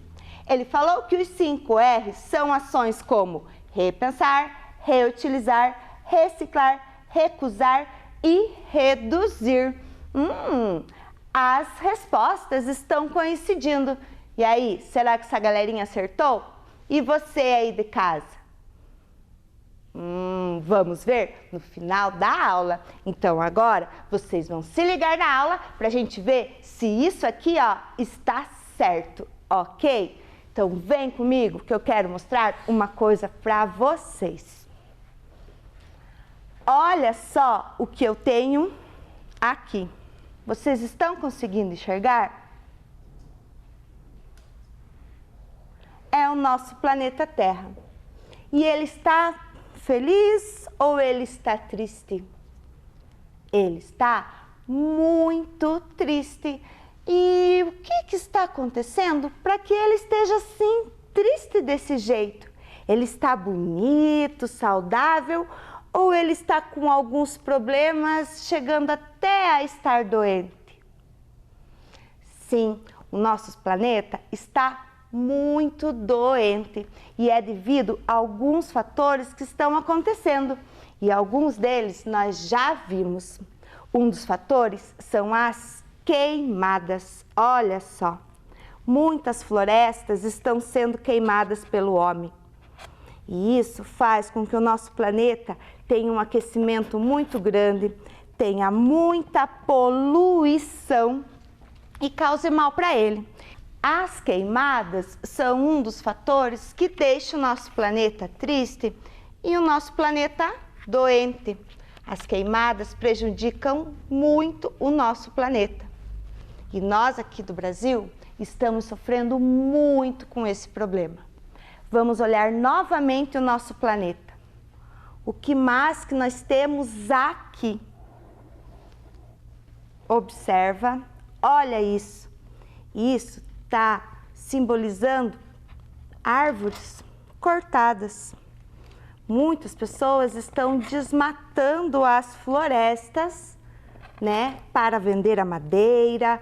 Ele falou que os 5 R's são ações como repensar, reutilizar, reciclar, recusar e reduzir. As respostas estão coincidindo. E aí, será que essa galerinha acertou? E você aí de casa? Vamos ver no final da aula. Então agora vocês vão se ligar na aula para a gente ver se isso aqui, ó, está certo, ok? Então vem comigo que eu quero mostrar uma coisa para vocês. Olha só o que eu tenho aqui. Vocês estão conseguindo enxergar? É o nosso planeta Terra. E ele está feliz ou ele está triste? Ele está muito triste. E o que está acontecendo para que ele esteja assim, triste desse jeito? Ele está bonito, saudável, ou ele está com alguns problemas, chegando até a estar doente? Sim, o nosso planeta está muito doente e é devido a alguns fatores que estão acontecendo e alguns deles nós já vimos. Um dos fatores são as queimadas. Olha só, muitas florestas estão sendo queimadas pelo homem. E isso faz com que o nosso planeta tenha um aquecimento muito grande, tenha muita poluição e cause mal para ele. As queimadas são um dos fatores que deixa o nosso planeta triste e o nosso planeta doente. As queimadas prejudicam muito o nosso planeta. E nós aqui do Brasil estamos sofrendo muito com esse problema. Vamos olhar novamente o nosso planeta. O que mais que nós temos aqui? Observa, olha isso. Isso está simbolizando árvores cortadas. Muitas pessoas estão desmatando as florestas, né, para vender a madeira,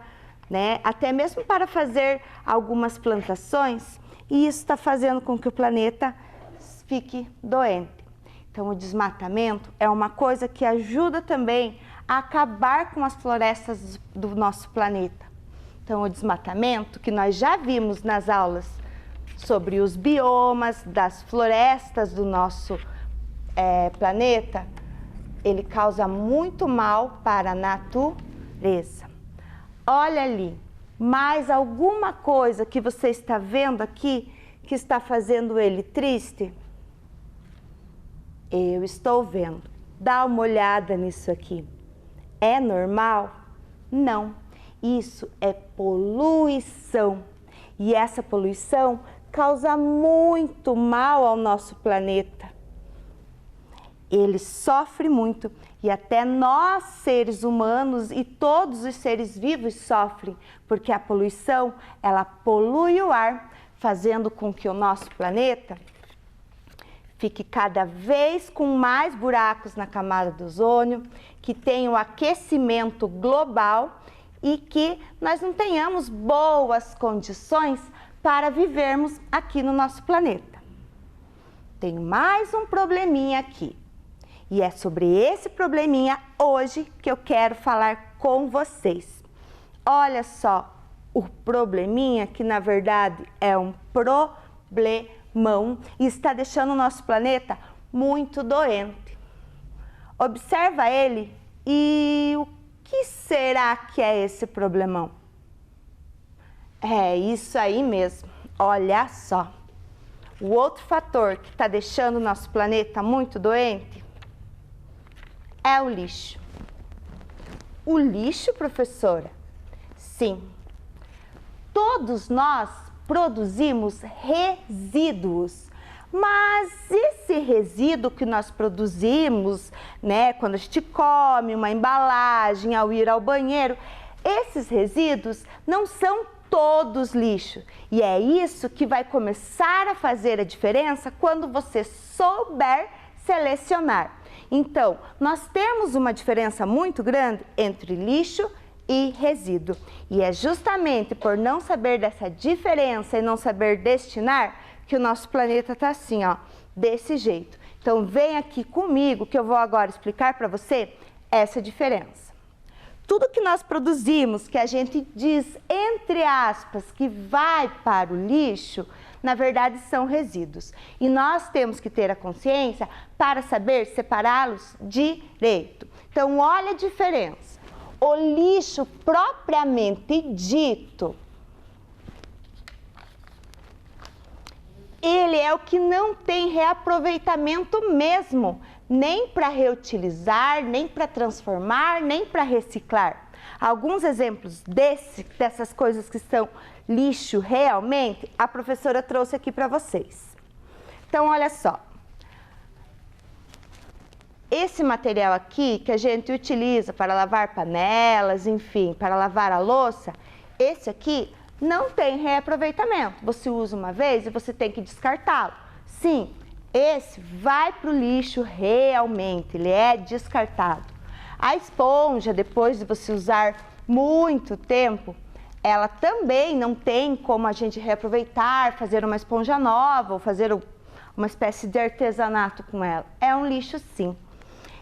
né, até mesmo para fazer algumas plantações, e isso está fazendo com que o planeta fique doente. Então, o desmatamento é uma coisa que ajuda também a acabar com as florestas do nosso planeta. Então, o desmatamento, que nós já vimos nas aulas sobre os biomas das florestas do nosso planeta, ele causa muito mal para a natureza. Olha ali, mais alguma coisa que você está vendo aqui que está fazendo ele triste? Eu estou vendo. Dá uma olhada nisso aqui. É normal? Não. Isso é poluição. E essa poluição causa muito mal ao nosso planeta. Ele sofre muito e até nós, seres humanos, e todos os seres vivos sofrem, porque a poluição, ela polui o ar, fazendo com que o nosso planeta fique cada vez com mais buracos na camada do ozônio, que tenha um aquecimento global e que nós não tenhamos boas condições para vivermos aqui no nosso planeta. Tem mais um probleminha aqui. E é sobre esse probleminha hoje que eu quero falar com vocês. Olha só, o probleminha que na verdade é um problemão e está deixando o nosso planeta muito doente. Observa ele e o que será que é esse problemão? É isso aí mesmo, olha só. O outro fator que está deixando o nosso planeta muito doente é o lixo. O lixo, professora? Sim. Todos nós produzimos resíduos, mas esse resíduo que nós produzimos, né, quando a gente come uma embalagem, ao ir ao banheiro, esses resíduos não são todos lixo. E é isso que vai começar a fazer a diferença quando você souber selecionar. Então, nós temos uma diferença muito grande entre lixo e resíduo. E é justamente por não saber dessa diferença e não saber destinar que o nosso planeta está assim, ó, desse jeito. Então, vem aqui comigo que eu vou agora explicar para você essa diferença. Tudo que nós produzimos, que a gente diz, entre aspas, que vai para o lixo, na verdade são resíduos. E nós temos que ter a consciência para saber separá-los direito. Então, olha a diferença. O lixo propriamente dito, ele é o que não tem reaproveitamento mesmo, nem para reutilizar, nem para transformar, nem para reciclar. Alguns exemplos dessas coisas que são lixo realmente, a professora trouxe aqui para vocês. Então, olha só. Esse material aqui que a gente utiliza para lavar panelas, enfim, para lavar a louça, esse aqui não tem reaproveitamento. Você usa uma vez e você tem que descartá-lo. Sim, esse vai para o lixo realmente, ele é descartado. A esponja, depois de você usar muito tempo, ela também não tem como a gente reaproveitar, fazer uma esponja nova ou fazer uma espécie de artesanato com ela. É um lixo sim.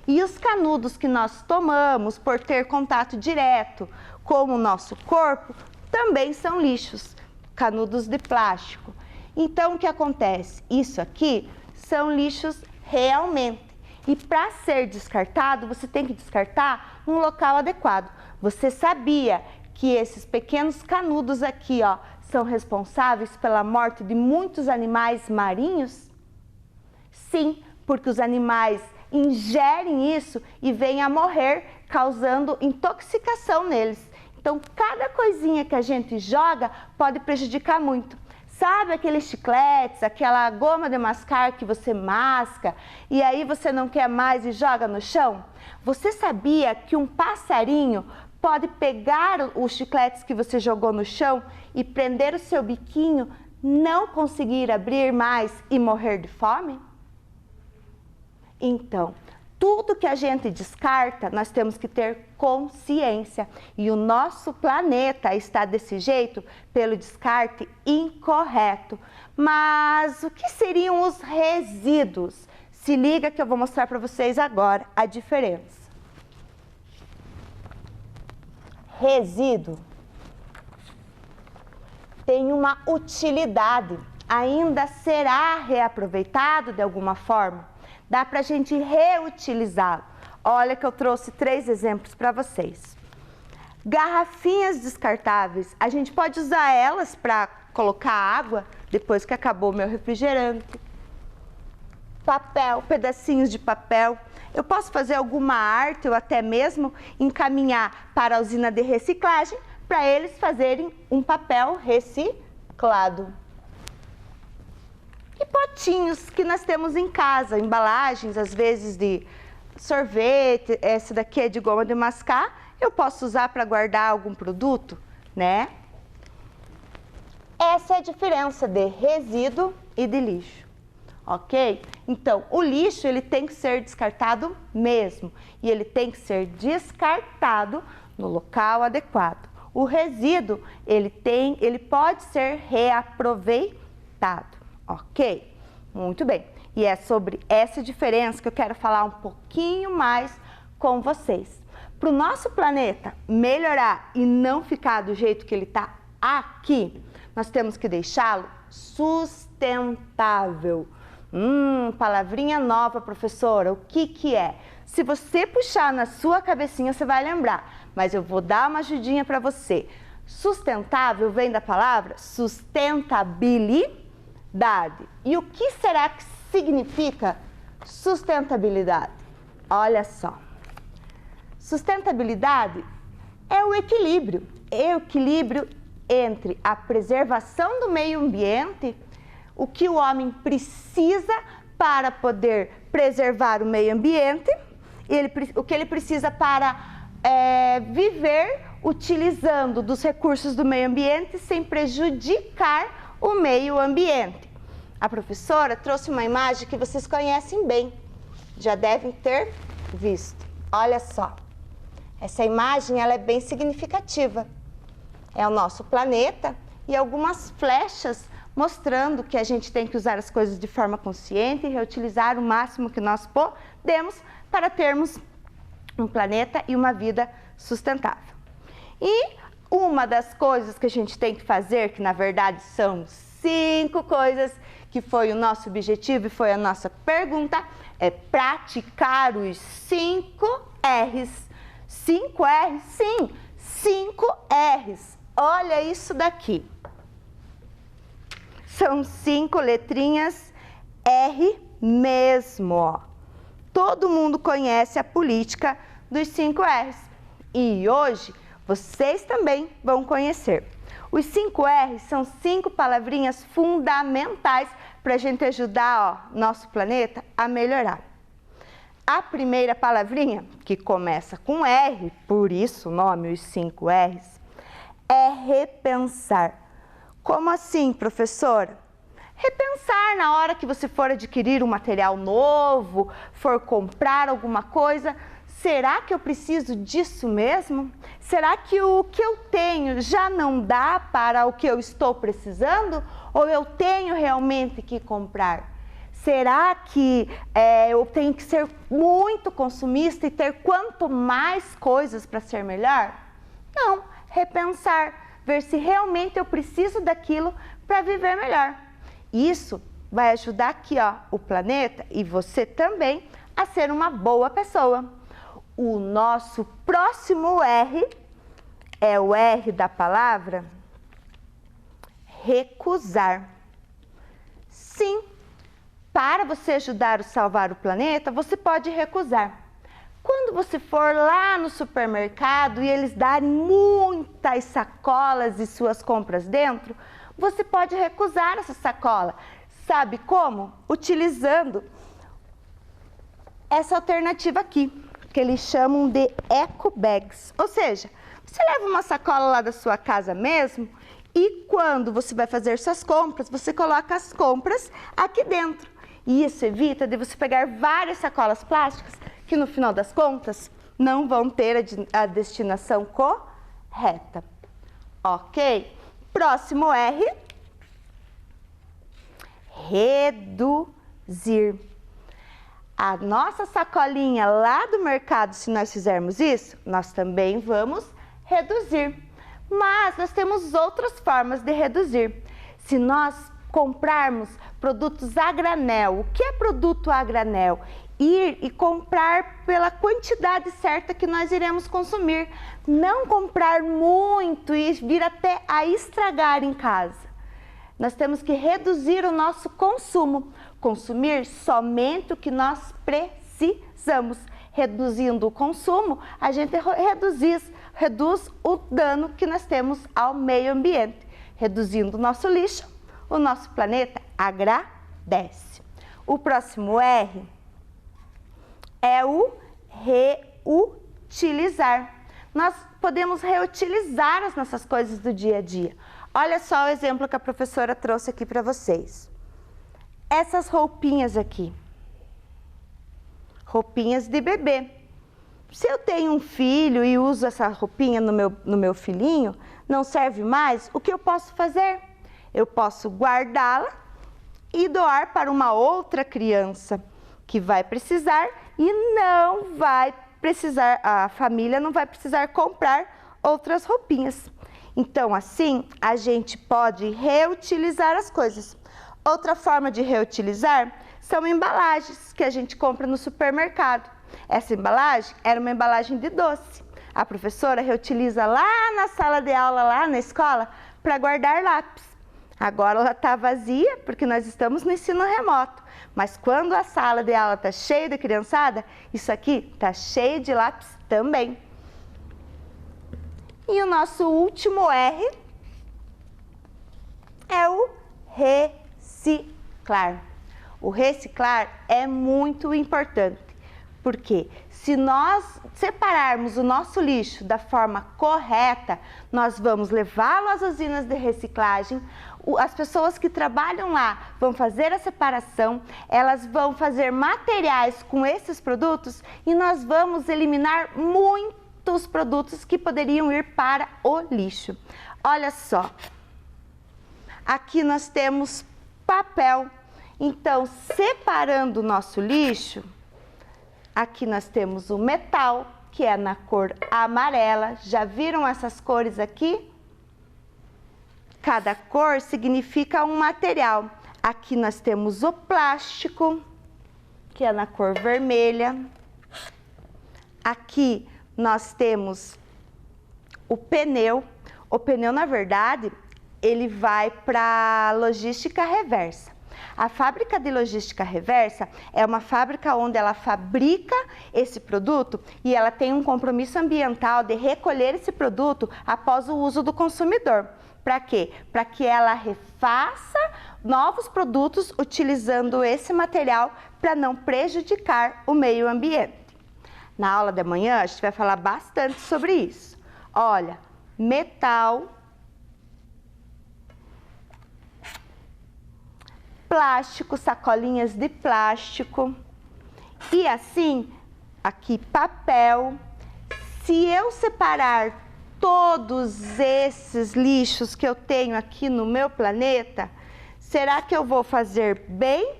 E os canudos que nós tomamos por ter contato direto com o nosso corpo também são lixos, canudos de plástico. Então, o que acontece? Isso aqui são lixos realmente. E para ser descartado, você tem que descartar num local adequado. Você sabia que esses pequenos canudos aqui, ó, são responsáveis pela morte de muitos animais marinhos? Sim, porque os animais ingerem isso e vêm a morrer, causando intoxicação neles. Então, cada coisinha que a gente joga pode prejudicar muito. Sabe aqueles chicletes, aquela goma de mascar que você masca e aí você não quer mais e joga no chão? Você sabia que um passarinho pode pegar os chicletes que você jogou no chão e prender o seu biquinho, não conseguir abrir mais e morrer de fome? Então, tudo que a gente descarta, nós temos que ter consciência. E o nosso planeta está desse jeito pelo descarte incorreto. Mas o que seriam os resíduos? Se liga que eu vou mostrar para vocês agora a diferença. Resíduo tem uma utilidade, ainda será reaproveitado de alguma forma. Dá para a gente reutilizá-lo. Olha que eu trouxe 3 exemplos para vocês. Garrafinhas descartáveis, a gente pode usar elas para colocar água depois que acabou o meu refrigerante. Papel, pedacinhos de papel. Eu posso fazer alguma arte ou até mesmo encaminhar para a usina de reciclagem para eles fazerem um papel reciclado. E potinhos que nós temos em casa, embalagens, às vezes de sorvete, essa daqui é de goma de mascar, eu posso usar para guardar algum produto, né? Essa é a diferença de resíduo e de lixo, ok? Então, o lixo, ele tem que ser descartado mesmo, e ele tem que ser descartado no local adequado. O resíduo, ele pode ser reaproveitado. Ok? Muito bem. E é sobre essa diferença que eu quero falar um pouquinho mais com vocês. Para o nosso planeta melhorar e não ficar do jeito que ele está aqui, nós temos que deixá-lo sustentável. Palavrinha nova, professora. O que é? Se você puxar na sua cabecinha, você vai lembrar. Mas eu vou dar uma ajudinha para você. Sustentável vem da palavra sustentabilidade. E o que será que significa sustentabilidade? Olha só. Sustentabilidade é o equilíbrio entre a preservação do meio ambiente, o que o homem precisa para poder preservar o meio ambiente, o que ele precisa para viver utilizando dos recursos do meio ambiente sem prejudicar o meio ambiente. A professora trouxe uma imagem que vocês conhecem bem, já devem ter visto. Olha só, essa imagem ela é bem significativa. É o nosso planeta e algumas flechas mostrando que a gente tem que usar as coisas de forma consciente e reutilizar o máximo que nós podemos para termos um planeta e uma vida sustentável. E uma das coisas que a gente tem que fazer, que na verdade são 5 coisas, que foi o nosso objetivo e foi a nossa pergunta, é praticar os 5 R's. 5 R's? Sim, 5 R's. Olha isso daqui. São 5 letrinhas R mesmo, ó. Todo mundo conhece a política dos 5 R's. E hoje vocês também vão conhecer. Os 5 R's são 5 palavrinhas fundamentais para a gente ajudar nosso planeta a melhorar. A primeira palavrinha, que começa com R, por isso o nome, os 5 R's, é repensar. Como assim, professora? Repensar na hora que você for adquirir um material novo, for comprar alguma coisa. Será que eu preciso disso mesmo? Será que o que eu tenho já não dá para o que eu estou precisando? Ou eu tenho realmente que comprar? Será que eu tenho que ser muito consumista e ter quanto mais coisas para ser melhor? Não, repensar, ver se realmente eu preciso daquilo para viver melhor. Isso vai ajudar aqui, ó, o planeta e você também a ser uma boa pessoa. O nosso próximo R é o R da palavra recusar. Sim, para você ajudar a salvar o planeta, você pode recusar. Quando você for lá no supermercado e eles darem muitas sacolas e suas compras dentro, você pode recusar essa sacola. Sabe como? Utilizando essa alternativa aqui, que eles chamam de eco bags. Ou seja, você leva uma sacola lá da sua casa mesmo e quando você vai fazer suas compras, você coloca as compras aqui dentro. E isso evita de você pegar várias sacolas plásticas que no final das contas não vão ter a destinação correta. Ok? Próximo R. Reduzir. A nossa sacolinha lá do mercado, se nós fizermos isso, nós também vamos reduzir. Mas nós temos outras formas de reduzir. Se nós comprarmos produtos a granel, o que é produto a granel? Ir e comprar pela quantidade certa que nós iremos consumir. Não comprar muito e vir até a estragar em casa. Nós temos que reduzir o nosso consumo. Consumir somente o que nós precisamos. Reduzindo o consumo, a gente reduz o dano que nós temos ao meio ambiente. Reduzindo o nosso lixo, o nosso planeta agradece. O próximo R é o reutilizar. Nós podemos reutilizar as nossas coisas do dia a dia. Olha só o exemplo que a professora trouxe aqui para vocês. Essas roupinhas aqui. Roupinhas de bebê. Se eu tenho um filho e uso essa roupinha no meu filhinho, não serve mais, o que eu posso fazer? Eu posso guardá-la e doar para uma outra criança que vai precisar e não vai precisar, a família não vai precisar comprar outras roupinhas. Então, assim, a gente pode reutilizar as coisas. Outra forma de reutilizar são embalagens que a gente compra no supermercado. Essa embalagem era uma embalagem de doce. A professora reutiliza lá na sala de aula, lá na escola, para guardar lápis. Agora ela está vazia porque nós estamos no ensino remoto. Mas quando a sala de aula está cheia de criançada, isso aqui está cheio de lápis também. E o nosso último R é o reciclar. O reciclar é muito importante, porque se nós separarmos o nosso lixo da forma correta, nós vamos levá-lo às usinas de reciclagem, as pessoas que trabalham lá vão fazer a separação, elas vão fazer materiais com esses produtos e nós vamos eliminar muitos produtos que poderiam ir para o lixo. Olha só, aqui nós temos papel. Então, separando o nosso lixo, aqui nós temos o metal, que é na cor amarela. Já viram essas cores aqui? Cada cor significa um material. Aqui nós temos o plástico, que é na cor vermelha. Aqui nós temos o pneu. O pneu, na verdade, ele vai para a logística reversa. A fábrica de logística reversa é uma fábrica onde ela fabrica esse produto e ela tem um compromisso ambiental de recolher esse produto após o uso do consumidor. Para quê? Para que ela refaça novos produtos utilizando esse material para não prejudicar o meio ambiente. Na aula da manhã a gente vai falar bastante sobre isso. Olha, metal, plástico, sacolinhas de plástico e assim, aqui papel. Se eu separar todos esses lixos que eu tenho aqui no meu planeta, será que eu vou fazer bem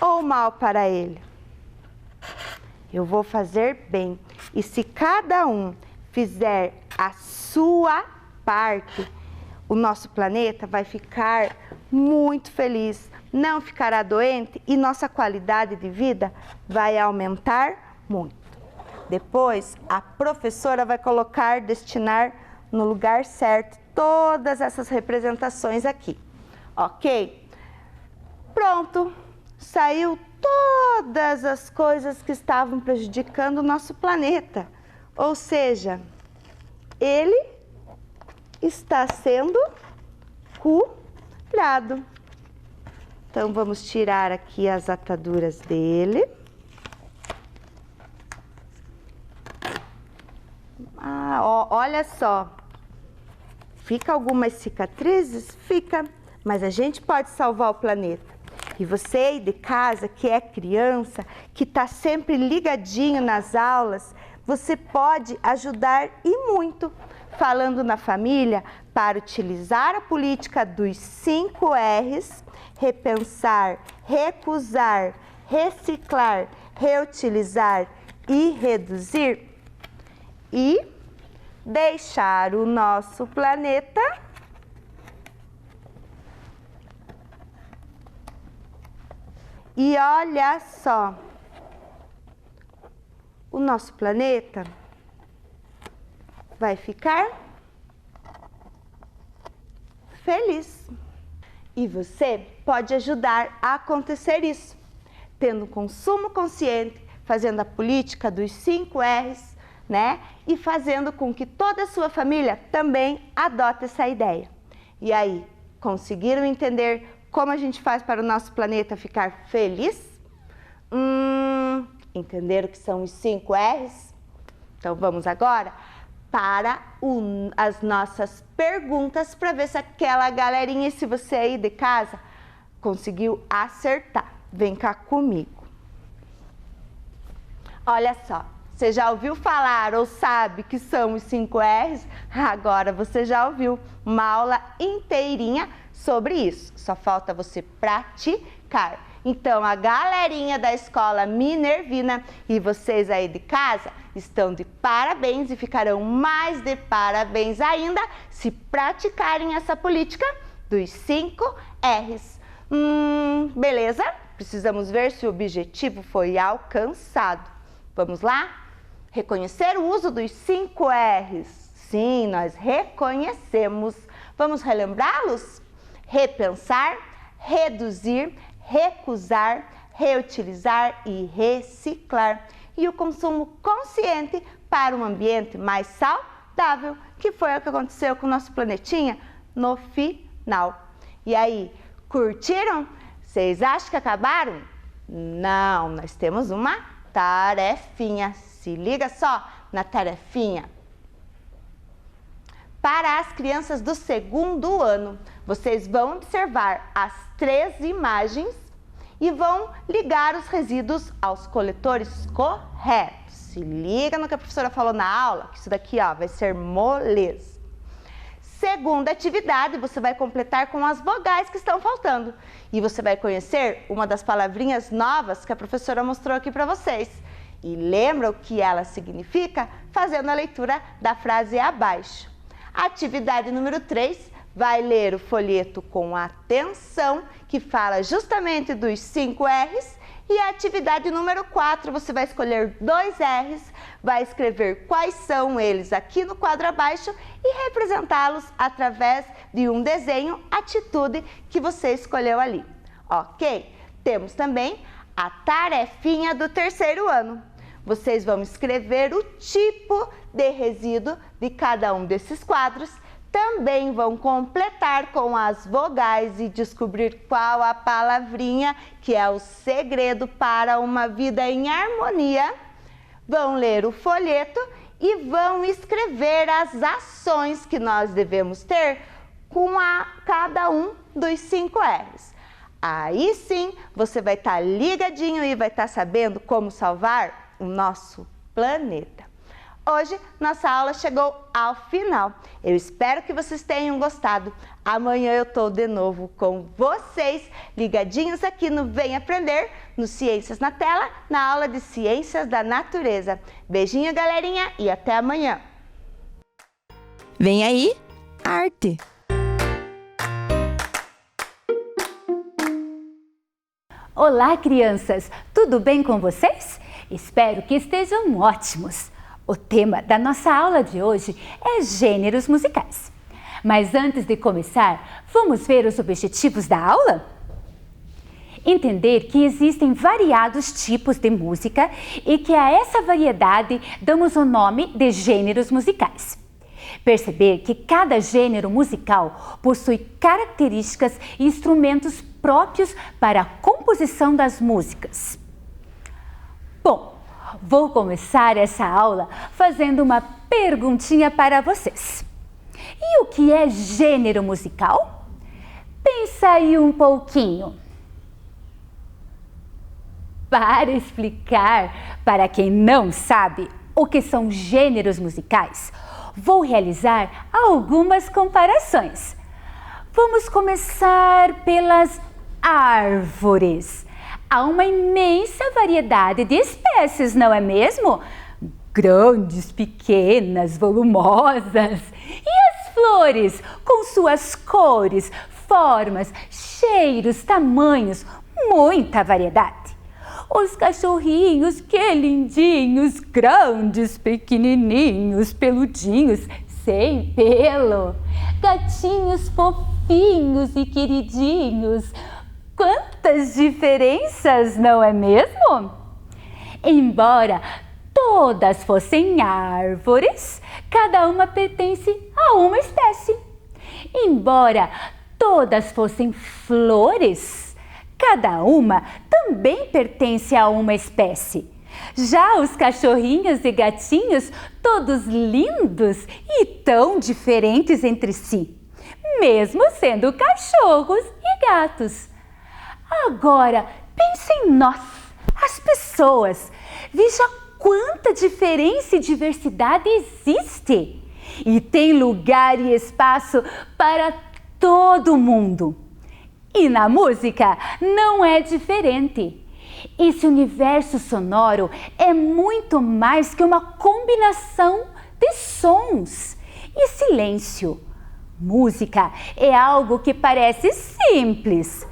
ou mal para ele? Eu vou fazer bem. E se cada um fizer a sua parte, o nosso planeta vai ficar muito feliz, não ficará doente e nossa qualidade de vida vai aumentar muito. Depois, a professora vai destinar no lugar certo todas essas representações aqui, ok? Pronto, saiu todas as coisas que estavam prejudicando o nosso planeta, ou seja, ele está sendo curado. Então, vamos tirar aqui as ataduras dele. Olha só, fica algumas cicatrizes? Fica, mas a gente pode salvar o planeta. E você aí de casa, que é criança, que está sempre ligadinho nas aulas, você pode ajudar e muito, falando na família para utilizar a política dos 5 R's, repensar, recusar, reciclar, reutilizar e reduzir, e deixar o nosso planeta e olha só, o nosso planeta vai ficar feliz. E você pode ajudar a acontecer isso, tendo consumo consciente, fazendo a política dos 5 R's, né? E fazendo com que toda a sua família também adote essa ideia. E aí, conseguiram entender como a gente faz para o nosso planeta ficar feliz? Entenderam o que são os 5 R's? Então vamos agora para as nossas perguntas para ver se aquela galerinha, se você aí de casa, conseguiu acertar. Vem cá comigo. Olha só. Você já ouviu falar ou sabe que são os 5 R's? Agora você já ouviu uma aula inteirinha sobre isso. Só falta você praticar. Então, a galerinha da escola Minervina e vocês aí de casa estão de parabéns e ficarão mais de parabéns ainda se praticarem essa política dos 5 R's. Beleza? Precisamos ver se o objetivo foi alcançado. Vamos lá? Reconhecer o uso dos 5 R's. Sim, nós reconhecemos. Vamos relembrá-los? Repensar, reduzir, recusar, reutilizar e reciclar. E o consumo consciente para um ambiente mais saudável, que foi o que aconteceu com o nosso planetinha no final. E aí, curtiram? Vocês acham que acabaram? Não, nós temos uma tarefinha. Se liga só na tarefinha. Para as crianças do 2º ano, vocês vão observar as 3 imagens e vão ligar os resíduos aos coletores corretos. Se liga no que a professora falou na aula, que isso daqui vai ser moleza. Segunda atividade, você vai completar com as vogais que estão faltando. E você vai conhecer uma das palavrinhas novas que a professora mostrou aqui para vocês. E lembra o que ela significa? Fazendo a leitura da frase abaixo. Atividade número 3, vai ler o folheto com atenção, que fala justamente dos 5 R's. E a atividade número 4, você vai escolher 2 R's, vai escrever quais são eles aqui no quadro abaixo e representá-los através de um desenho, atitude que você escolheu ali. Ok? Temos também a tarefinha do 3º ano. Vocês vão escrever o tipo de resíduo de cada um desses quadros. Também vão completar com as vogais e descobrir qual a palavrinha que é o segredo para uma vida em harmonia. Vão ler o folheto e vão escrever as ações que nós devemos ter com cada um dos 5 R's. Aí sim, você vai estar ligadinho e vai estar sabendo como salvar o nosso planeta. Hoje, nossa aula chegou ao final. Eu espero que vocês tenham gostado. Amanhã eu estou de novo com vocês, ligadinhos aqui no Vem Aprender, no Ciências na Tela, na aula de Ciências da Natureza. Beijinho, galerinha, e até amanhã. Vem aí, arte! Olá, crianças! Tudo bem com vocês? Espero que estejam ótimos! O tema da nossa aula de hoje é gêneros musicais. Mas antes de começar, vamos ver os objetivos da aula? Entender que existem variados tipos de música e que a essa variedade damos o nome de gêneros musicais. Perceber que cada gênero musical possui características e instrumentos próprios para a composição das músicas. Bom, vou começar essa aula fazendo uma perguntinha para vocês. E o que é gênero musical? Pensa aí um pouquinho. Para explicar para quem não sabe o que são gêneros musicais, vou realizar algumas comparações. Vamos começar pelas árvores. Há uma imensa variedade de espécies, não é mesmo? Grandes, pequenas, volumosas. E as flores, com suas cores, formas, cheiros, tamanhos, muita variedade. Os cachorrinhos, que lindinhos, grandes, pequenininhos, peludinhos, sem pelo. Gatinhos fofinhos e queridinhos. Quantas diferenças, não é mesmo? Embora todas fossem árvores, cada uma pertence a uma espécie. Embora todas fossem flores, cada uma também pertence a uma espécie. Já os cachorrinhos e gatinhos, todos lindos e tão diferentes entre si, mesmo sendo cachorros e gatos. Agora, pense em nós, as pessoas. Veja quanta diferença e diversidade existe. E tem lugar e espaço para todo mundo. E na música não é diferente. Esse universo sonoro é muito mais que uma combinação de sons e silêncio. Música é algo que parece simples,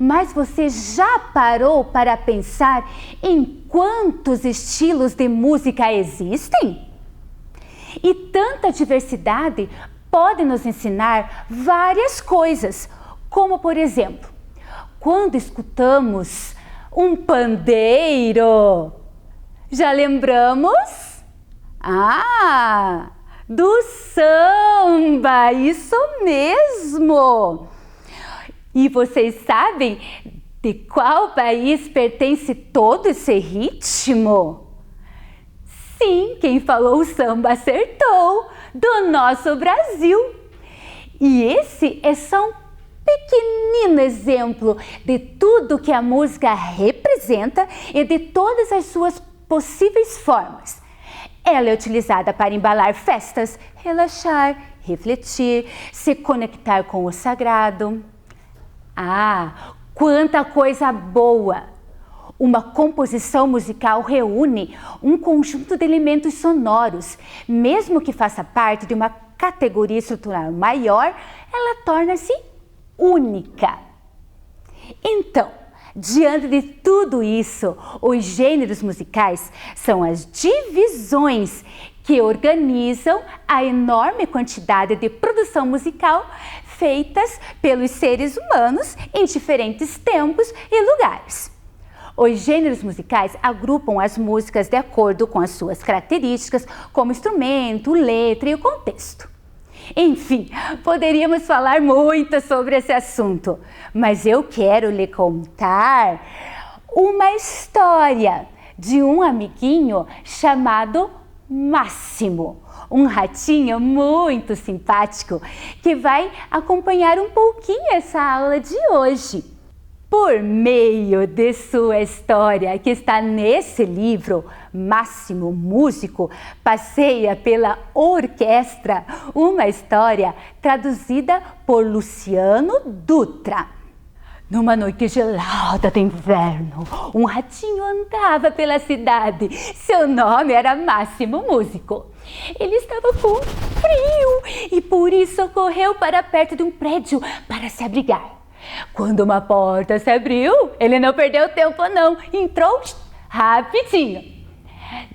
mas você já parou para pensar em quantos estilos de música existem? E tanta diversidade pode nos ensinar várias coisas, como por exemplo, quando escutamos um pandeiro, já lembramos? Do samba, isso mesmo! E vocês sabem de qual país pertence todo esse ritmo? Sim, quem falou o samba acertou, do nosso Brasil. E esse é só um pequenino exemplo de tudo que a música representa e de todas as suas possíveis formas. Ela é utilizada para embalar festas, relaxar, refletir, se conectar com o sagrado. Quanta coisa boa! Uma composição musical reúne um conjunto de elementos sonoros. Mesmo que faça parte de uma categoria estrutural maior, ela torna-se única. Então, diante de tudo isso, os gêneros musicais são as divisões que organizam a enorme quantidade de produção musical feitas pelos seres humanos em diferentes tempos e lugares. Os gêneros musicais agrupam as músicas de acordo com as suas características, como instrumento, letra e o contexto. Enfim, poderíamos falar muito sobre esse assunto, mas eu quero lhe contar uma história de um amiguinho chamado Máximo, um ratinho muito simpático que vai acompanhar um pouquinho essa aula de hoje. Por meio de sua história, que está nesse livro, Máximo Músico passeia pela orquestra, uma história traduzida por Luciano Dutra. Numa noite gelada de inverno, um ratinho andava pela cidade. Seu nome era Máximo Músico. Ele estava com frio e por isso correu para perto de um prédio para se abrigar. Quando uma porta se abriu, ele não perdeu tempo não, entrou rapidinho.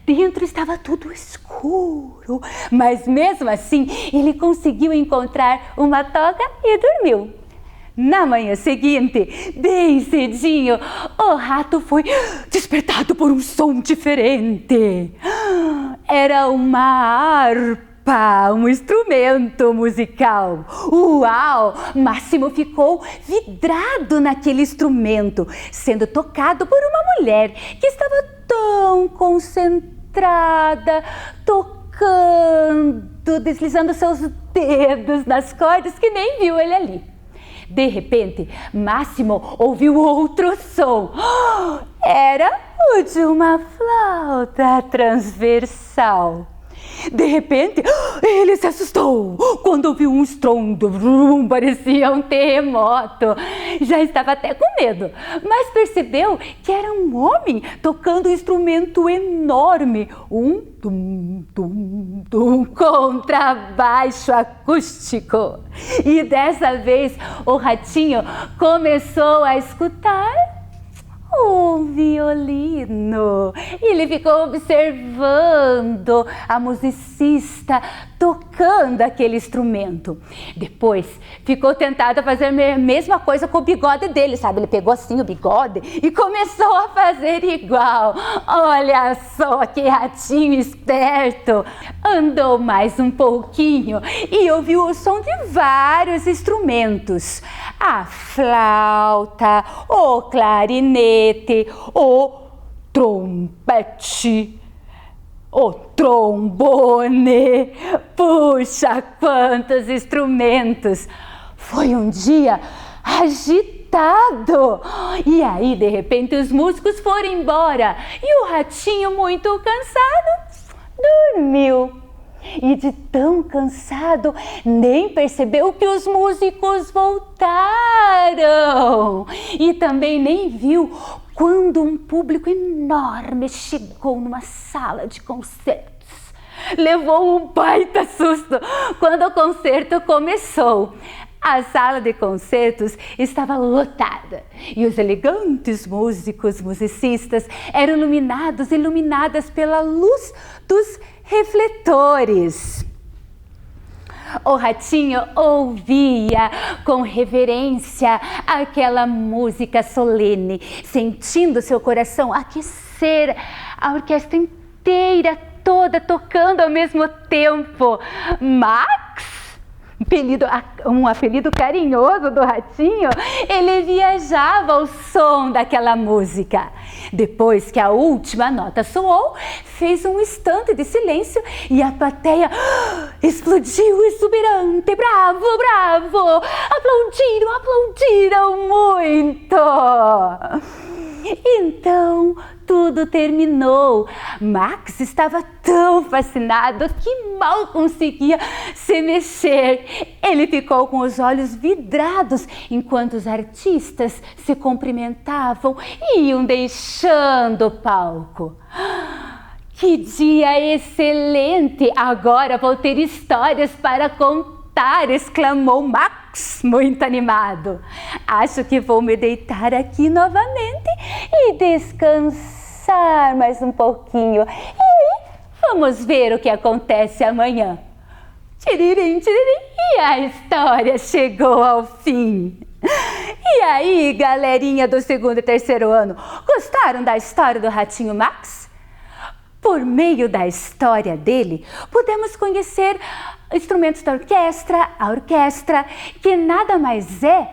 Dentro estava tudo escuro, mas mesmo assim ele conseguiu encontrar uma toca e dormiu. Na manhã seguinte, bem cedinho, o rato foi despertado por um som diferente. Era uma harpa, um instrumento musical. Uau! Máximo ficou vidrado naquele instrumento, sendo tocado por uma mulher que estava tão concentrada, tocando, deslizando seus dedos nas cordas que nem viu ele ali. De repente, Máximo ouviu outro som. Era o de uma flauta transversal. De repente, ele se assustou quando ouviu um estrondo, parecia um terremoto. Já estava até com medo, mas percebeu que era um homem tocando um instrumento enorme, um contrabaixo acústico. E dessa vez, o ratinho começou a escutar um violino. Ele ficou observando a musicista tocando aquele instrumento. Depois ficou tentado a fazer a mesma coisa com o bigode dele, sabe? Ele pegou assim o bigode e começou a fazer igual. Olha só que ratinho esperto! Andou mais um pouquinho e ouviu o som de vários instrumentos. A flauta, o clarinete, o trompete, o trombone. Puxa, quantos instrumentos! Foi um dia agitado. E aí, de repente, os músicos foram embora e o ratinho, muito cansado, dormiu. E de tão cansado, nem percebeu que os músicos voltaram. E também nem viu quando um público enorme chegou numa sala de concertos. Levou um baita susto quando o concerto começou. A sala de concertos estava lotada e os elegantes musicistas eram iluminadas pela luz dos refletores. O ratinho ouvia com reverência aquela música solene, sentindo seu coração aquecer, a orquestra inteira toda tocando ao mesmo tempo. Max, um apelido carinhoso do ratinho, ele viajava ao som daquela música. Depois que a última nota soou, fez um instante de silêncio e a plateia explodiu exuberante. Bravo, bravo! Aplaudiram muito! Então, tudo terminou. Max estava tão fascinado que mal conseguia se mexer. Ele ficou com os olhos vidrados enquanto os artistas se cumprimentavam e iam deixando o palco. Que dia excelente! Agora vou ter histórias para contar, exclamou Max, muito animado. Acho que vou me deitar aqui novamente e descansar mais um pouquinho. E vamos ver o que acontece amanhã. Tiririm, tiririm, e a história chegou ao fim. E aí, galerinha do 2º e 3º ano, gostaram da história do ratinho Max? Por meio da história dele, podemos conhecer instrumentos da orquestra, a orquestra, que nada mais é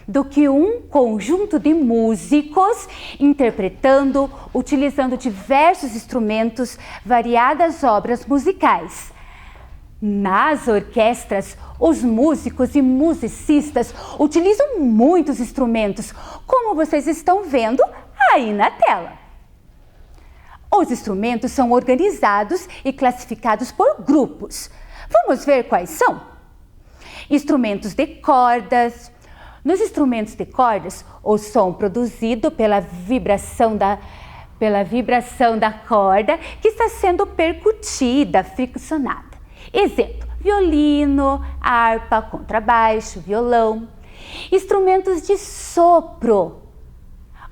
do que um conjunto de músicos interpretando, utilizando diversos instrumentos, variadas obras musicais. Nas orquestras, os músicos e musicistas utilizam muitos instrumentos, como vocês estão vendo aí na tela. Os instrumentos são organizados e classificados por grupos. Vamos ver quais são? Instrumentos de cordas. Nos instrumentos de cordas, o som produzido pela vibração da corda que está sendo percutida, friccionada. Exemplo, violino, harpa, contrabaixo, violão. Instrumentos de sopro.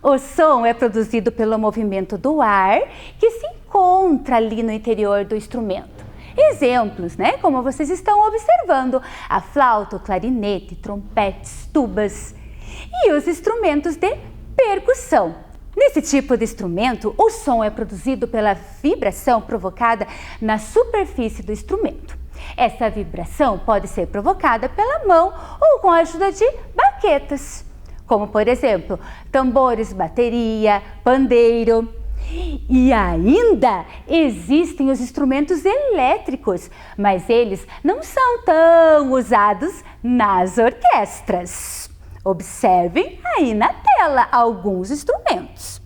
O som é produzido pelo movimento do ar que se encontra ali no interior do instrumento. Exemplos, como vocês estão observando, a flauta, o clarinete, trompetes, tubas. E os instrumentos de percussão. Nesse tipo de instrumento, o som é produzido pela vibração provocada na superfície do instrumento. Essa vibração pode ser provocada pela mão ou com a ajuda de baquetas, como por exemplo, tambores, bateria, pandeiro. E ainda existem os instrumentos elétricos, mas eles não são tão usados nas orquestras. Observem aí na tela alguns instrumentos.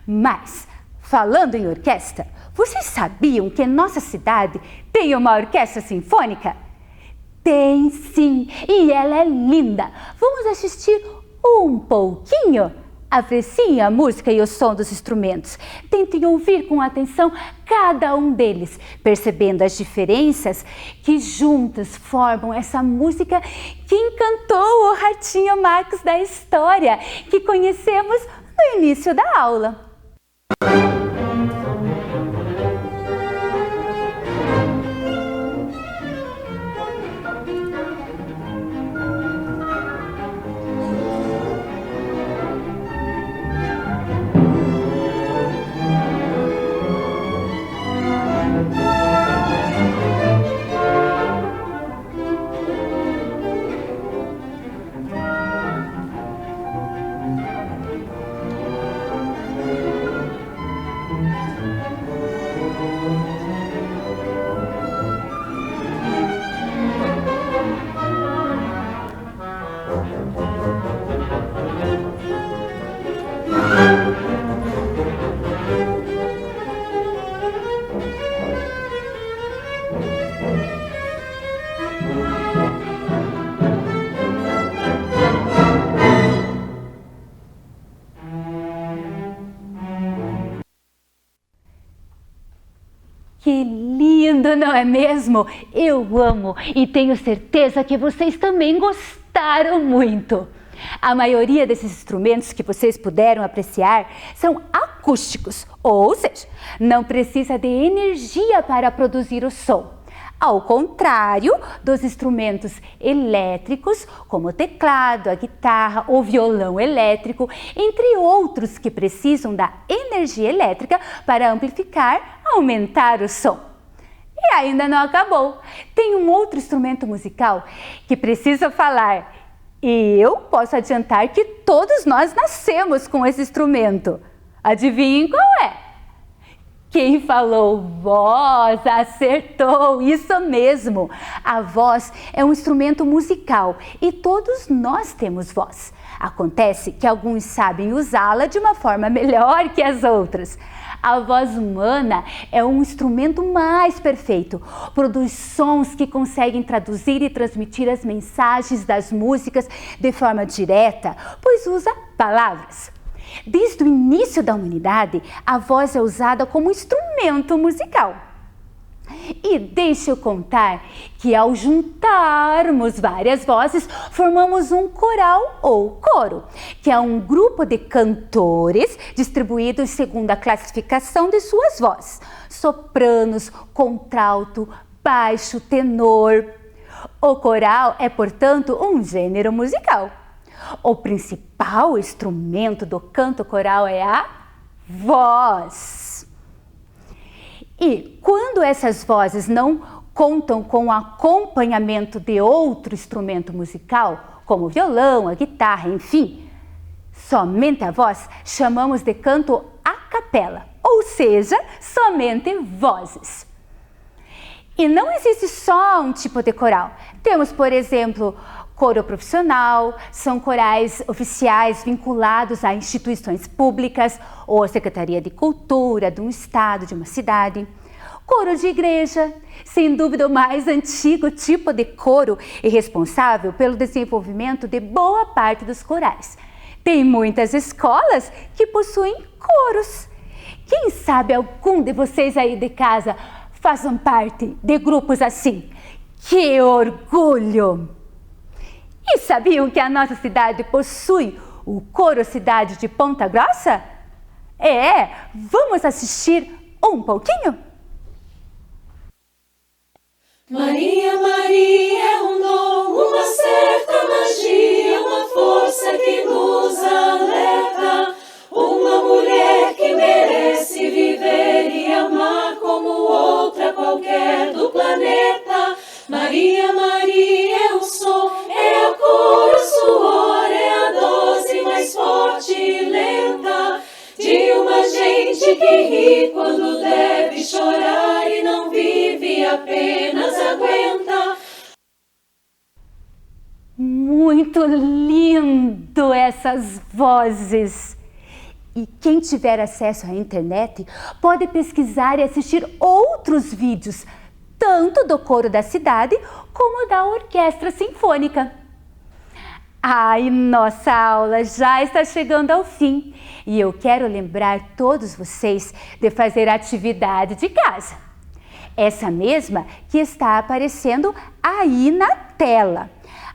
Mas, falando em orquestra, vocês sabiam que nossa cidade tem uma orquestra sinfônica? Tem sim, e ela é linda. Vamos assistir um pouquinho? Apreciem a música e o som dos instrumentos. Tentem ouvir com atenção cada um deles, percebendo as diferenças que juntas formam essa música que encantou o ratinho Marcos da história, que conhecemos no início da aula. Que lindo, não é mesmo? Eu amo e tenho certeza que vocês também gostaram muito. A maioria desses instrumentos que vocês puderam apreciar são acústicos, ou seja, não precisa de energia para produzir o som. Ao contrário dos instrumentos elétricos, como o teclado, a guitarra, o violão elétrico, entre outros que precisam da energia elétrica para amplificar, aumentar o som. E ainda não acabou. Tem um outro instrumento musical que preciso falar. E eu posso adiantar que todos nós nascemos com esse instrumento. Adivinhem qual é? Quem falou voz acertou, isso mesmo. A voz é um instrumento musical e todos nós temos voz. Acontece que alguns sabem usá-la de uma forma melhor que as outras. A voz humana é um instrumento mais perfeito. Produz sons que conseguem traduzir e transmitir as mensagens das músicas de forma direta, pois usa palavras. Desde o início da humanidade, a voz é usada como instrumento musical. E deixa eu contar que ao juntarmos várias vozes, formamos um coral ou coro, que é um grupo de cantores distribuídos segundo a classificação de suas vozes: sopranos, contralto, baixo, tenor. O coral é, portanto, um gênero musical. O principal instrumento do canto coral é a voz. E quando essas vozes não contam com o acompanhamento de outro instrumento musical, como o violão, a guitarra, enfim, somente a voz, chamamos de canto a capela, ou seja, somente vozes. E não existe só um tipo de coral. Temos, por exemplo, coro profissional, são corais oficiais vinculados a instituições públicas ou a Secretaria de Cultura de um estado, de uma cidade. Coro de igreja, sem dúvida o mais antigo tipo de coro e responsável pelo desenvolvimento de boa parte dos corais. Tem muitas escolas que possuem coros. Quem sabe algum de vocês aí de casa façam parte de grupos assim? Que orgulho! E sabiam que a nossa cidade possui o Coro Cidade de Ponta Grossa? Vamos assistir um pouquinho? Maria, Maria é um dom, uma certa magia, uma força que nos alerta. Uma mulher que merece viver e amar como outra qualquer do planeta. Maria, Maria é o som, é a cor, o suor, é a dose mais forte e lenta de uma gente que ri quando deve chorar e não vive, apenas aguenta. Muito lindo essas vozes! E quem tiver acesso à internet pode pesquisar e assistir outros vídeos, tanto do coro da cidade como da orquestra sinfônica. Ai, nossa aula já está chegando ao fim e eu quero lembrar todos vocês de fazer a atividade de casa. Essa mesma que está aparecendo aí na tela,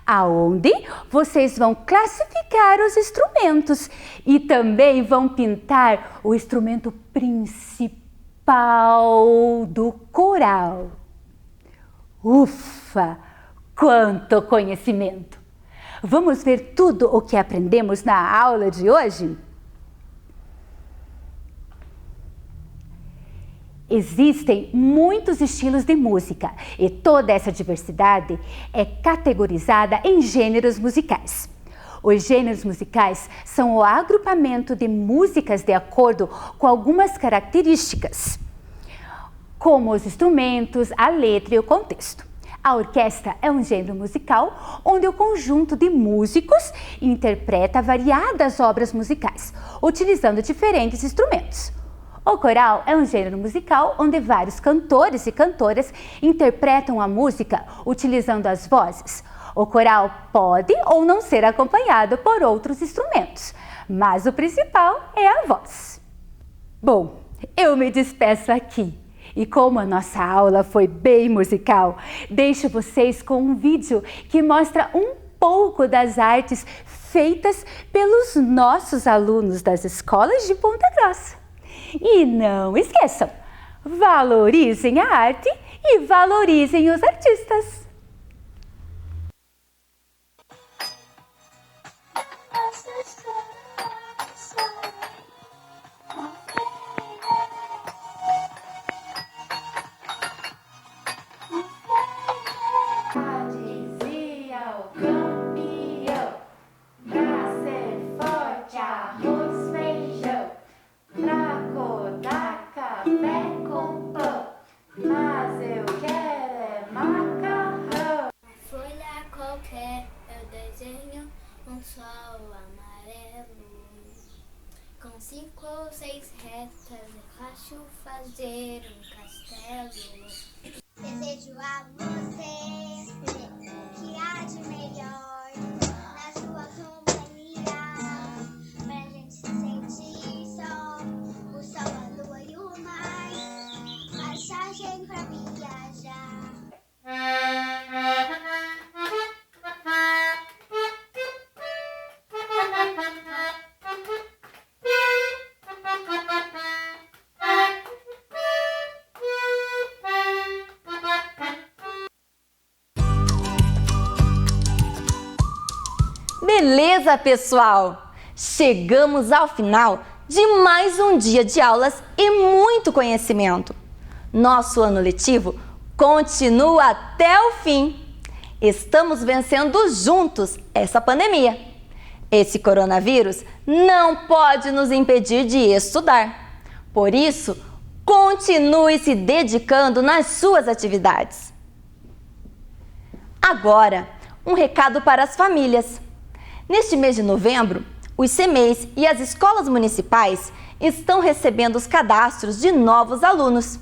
aonde vocês vão classificar os instrumentos e também vão pintar o instrumento principal do coral. Ufa, quanto conhecimento! Vamos ver tudo o que aprendemos na aula de hoje? Existem muitos estilos de música e toda essa diversidade é categorizada em gêneros musicais. Os gêneros musicais são o agrupamento de músicas de acordo com algumas características, como os instrumentos, a letra e o contexto. A orquestra é um gênero musical onde o conjunto de músicos interpreta variadas obras musicais, utilizando diferentes instrumentos. O coral é um gênero musical onde vários cantores e cantoras interpretam a música utilizando as vozes. O coral pode ou não ser acompanhado por outros instrumentos, mas o principal é a voz. Bom, eu me despeço aqui. E como a nossa aula foi bem musical, deixo vocês com um vídeo que mostra um pouco das artes feitas pelos nossos alunos das escolas de Ponta Grossa. E não esqueçam, valorizem a arte e valorizem os artistas. Um sol amarelo, com 5 ou 6 retas, eu acho fazer um castelo. Desejo a você o que há de melhor na sua companhia, pra gente se sentir só, o sol, a lua e o mar, passagem pra viajar. Beleza, pessoal? Chegamos ao final de mais um dia de aulas e muito conhecimento. Nosso ano letivo continua até o fim. Estamos vencendo juntos essa pandemia. Esse coronavírus não pode nos impedir de estudar. Por isso, Continue se dedicando nas suas atividades. Agora, um recado para as famílias. Neste mês de novembro, os CMEIs e as escolas municipais estão recebendo os cadastros de novos alunos.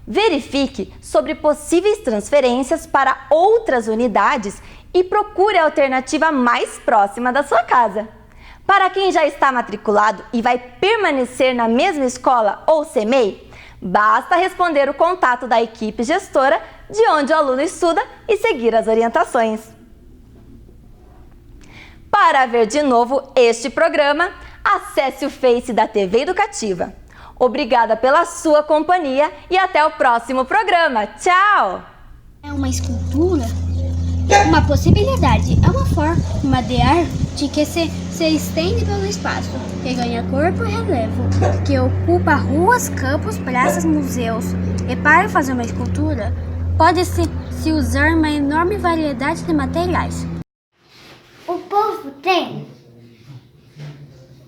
Verifique sobre possíveis transferências para outras unidades e procure a alternativa mais próxima da sua casa. Para quem já está matriculado e vai permanecer na mesma escola ou CMEI, basta responder o contato da equipe gestora de onde o aluno estuda e seguir as orientações. Para ver de novo este programa, acesse o Face da TV Educativa. Obrigada pela sua companhia e até o próximo programa. Tchau! É uma escultura, uma possibilidade, é uma forma de arte que se estende pelo espaço, que ganha corpo e relevo, que ocupa ruas, campos, praças, museus. E para fazer uma escultura, pode-se usar uma enorme variedade de materiais. O povo tem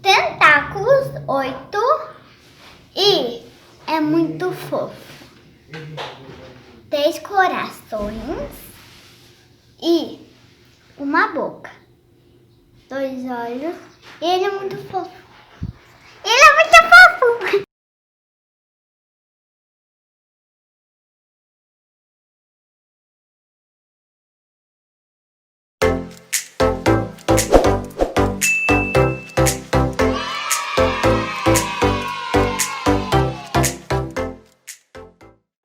tentáculos 8 e é muito fofo. 10 corações e uma boca, 2 olhos e ele é muito fofo.